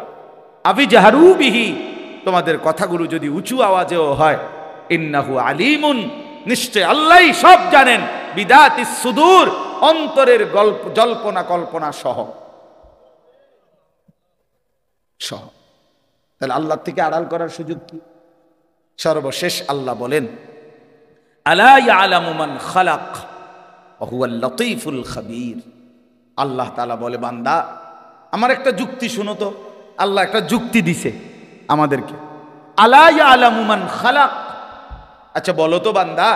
[SPEAKER 1] আফিজাহারু বিহি, তোমাদের কথাগুলো যদি উঁচু আওয়াজেও হয়, ইন্নাহু আলিমুন, নিশ্চয় আল্লাহই সব জানেন, বিদাতিস সুদূর, অন্তরের জল্পনা কল্পনা সহ। তাহলে আল্লাহ থেকে আড়াল করার সুযোগ কি? সর্বশেষ আল্লাহ বলেন, আলা ইয়ালামু মান খালাক ওয়া হুয়াল লতীফুল খাবীর। আল্লাহ তাআলা বলে, বান্দা আমার একটা যুক্তি শুনো তো। আল্লাহ একটা যুক্তি দিছে আমাদেরকে, আলা ইয়ালামু মান খালাক। আচ্ছা বলো তো বান্দা,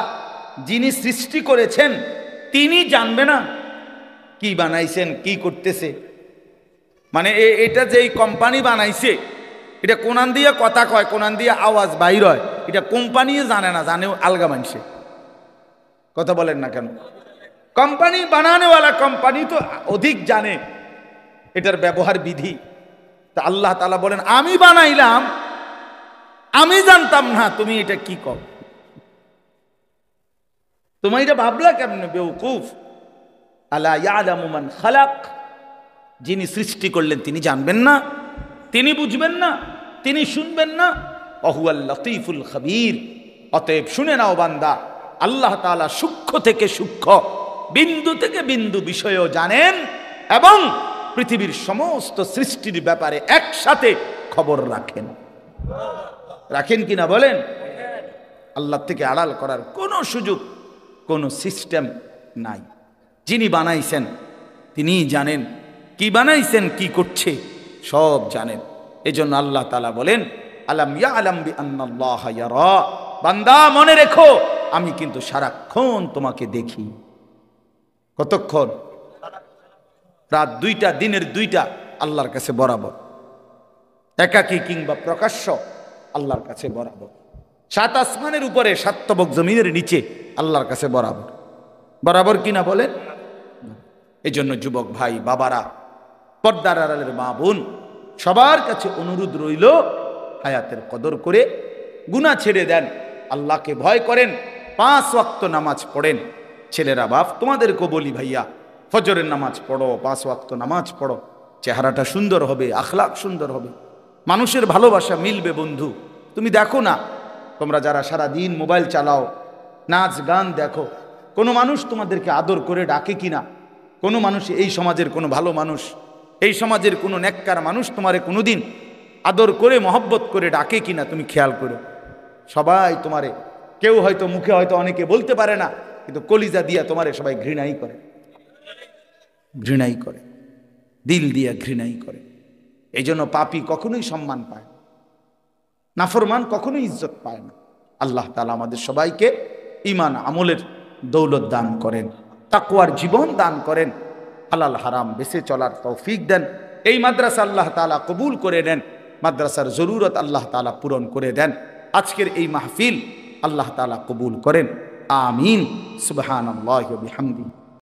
[SPEAKER 1] যিনি সৃষ্টি করেছেন তিনি জানবে না কি বানাইছেন, কি করতেছে? মানে এটা যেই কোম্পানি বানাইছে, এটা কোনান দিয়ে কথা কয়, কোনান দিয়ে আওয়াজ বাইর হয়, এটা কোম্পানিও জানে না, জানেও আলগা মানুষে। কথা বলেন না কেন? কোম্পানি বানানোওয়ালা কোম্পানি তো অধিক জানে এটার ব্যবহার বিধি। তা আল্লাহ তাআলা বলেন আমি বানাইলাম, আমি জানতাম না তুমি এটা কি কর, তুমি এটা ভাবলা কেমনে বেউকুফ। আলা ইয়ালামু মান খালাক, যিনি সৃষ্টি করলেন তিনি জানবেন না, তিনি বুঝবেন না, তিনি শুনবেন না। ওয়াহুয়াল লতীফুল খবীর, অতএব শুনে নাও বান্দা, আল্লাহ তাআলা সূক্ষ্ম থেকে সূক্ষ্ম, বিন্দু থেকে বিন্দু বিষয়ও জানেন এবং পৃথিবীর সমস্ত সৃষ্টির ব্যাপারে একসাথে খবর রাখেন। রাখেন কিনা বলেন? আল্লাহ থেকে আড়াল করার কোনো সুযোগ, কোনো সিস্টেম নাই। যিনি বানাইছেন তিনিই জানেন, কি বানাইছেন, কি করছে সব জানেন। এজন্য আল্লাহ তাআলা বলেন আলাম ইয়ালাম বিআন্নাল্লাহা ইয়ারা, বান্দা মনে রেখো আমি কিন্তু সারাক্ষণ তোমাকে দেখি। কতক্ষণ? রাত 2টা, দিনের 2টা আল্লাহর কাছে বরাবর, একাকী কিংবা প্রকাশ্য আল্লাহর কাছে বরাবর। 7 আসমানের উপরে 7 তবক জমিনের নিচে আল্লাহর কাছে বরাবর। বরাবর কিনা বলেন? এই জন্য যুবক ভাই বাবারা, পর্দার আড়ালের মা বোন, সবার কাছে অনুরোধ রইল হায়াতের কদর করে গুনাহ ছেড়ে দেন, আল্লাহকে ভয় করেন, 5 ওয়াক্ত নামাজ পড়েন। ছেলেরা বাপ তোমাদেরকেও বলি ভাইয়া, ফজরের নামাজ পড়ো, 5 ওয়াক্ত নামাজ পড়ো, চেহারাটা সুন্দর হবে, আখলাক সুন্দর হবে, মানুষের ভালোবাসা মিলবে। বন্ধু তুমি দেখো না, তোমরা যারা সারা দিন মোবাইল চালাও, নাচ গান দেখো, কোনো মানুষ তোমাদেরকে আদর করে ডাকে কিনা? কোনো মানুষ, এই সমাজের কোনো ভালো মানুষ, এই সমাজের কোনো নেককার মানুষ তোমারে কোনোদিন আদর করে মহব্বত করে ডাকে কিনা? তুমি খেয়াল করো। সবাই তোমারে, কেউ হয়তো মুখে হয়তো অনেকে বলতে পারে না, কিন্তু কলিজা দিয়া তোমারে সবাই ঘৃণাই করে, ঘৃণাই করে, দিল দিয়া ঘৃণাই করে। এই জন্য পাপী কখনোই সম্মান পায় না, নাফরমান কখনোই ইজ্জত পায় না। আল্লাহ তাআলা আমাদের সবাইকে ঈমান আমলের দৌলত দান করেন, তাকওয়ার জীবন দান করেন, হালাল হারাম বেঁচে চলার তৌফিক দেন। এই মাদ্রাসা আল্লাহ তাআলা কবুল করে নেন, মাদ্রাসার জরুরত আল্লাহ তাআলা পূরণ করে দেন। আজকের এই মাহফিল আল্লাহ তাআলা কবুল করেন, আমিন। সুবহানাল্লাহি ওয়া বিহামদিহি।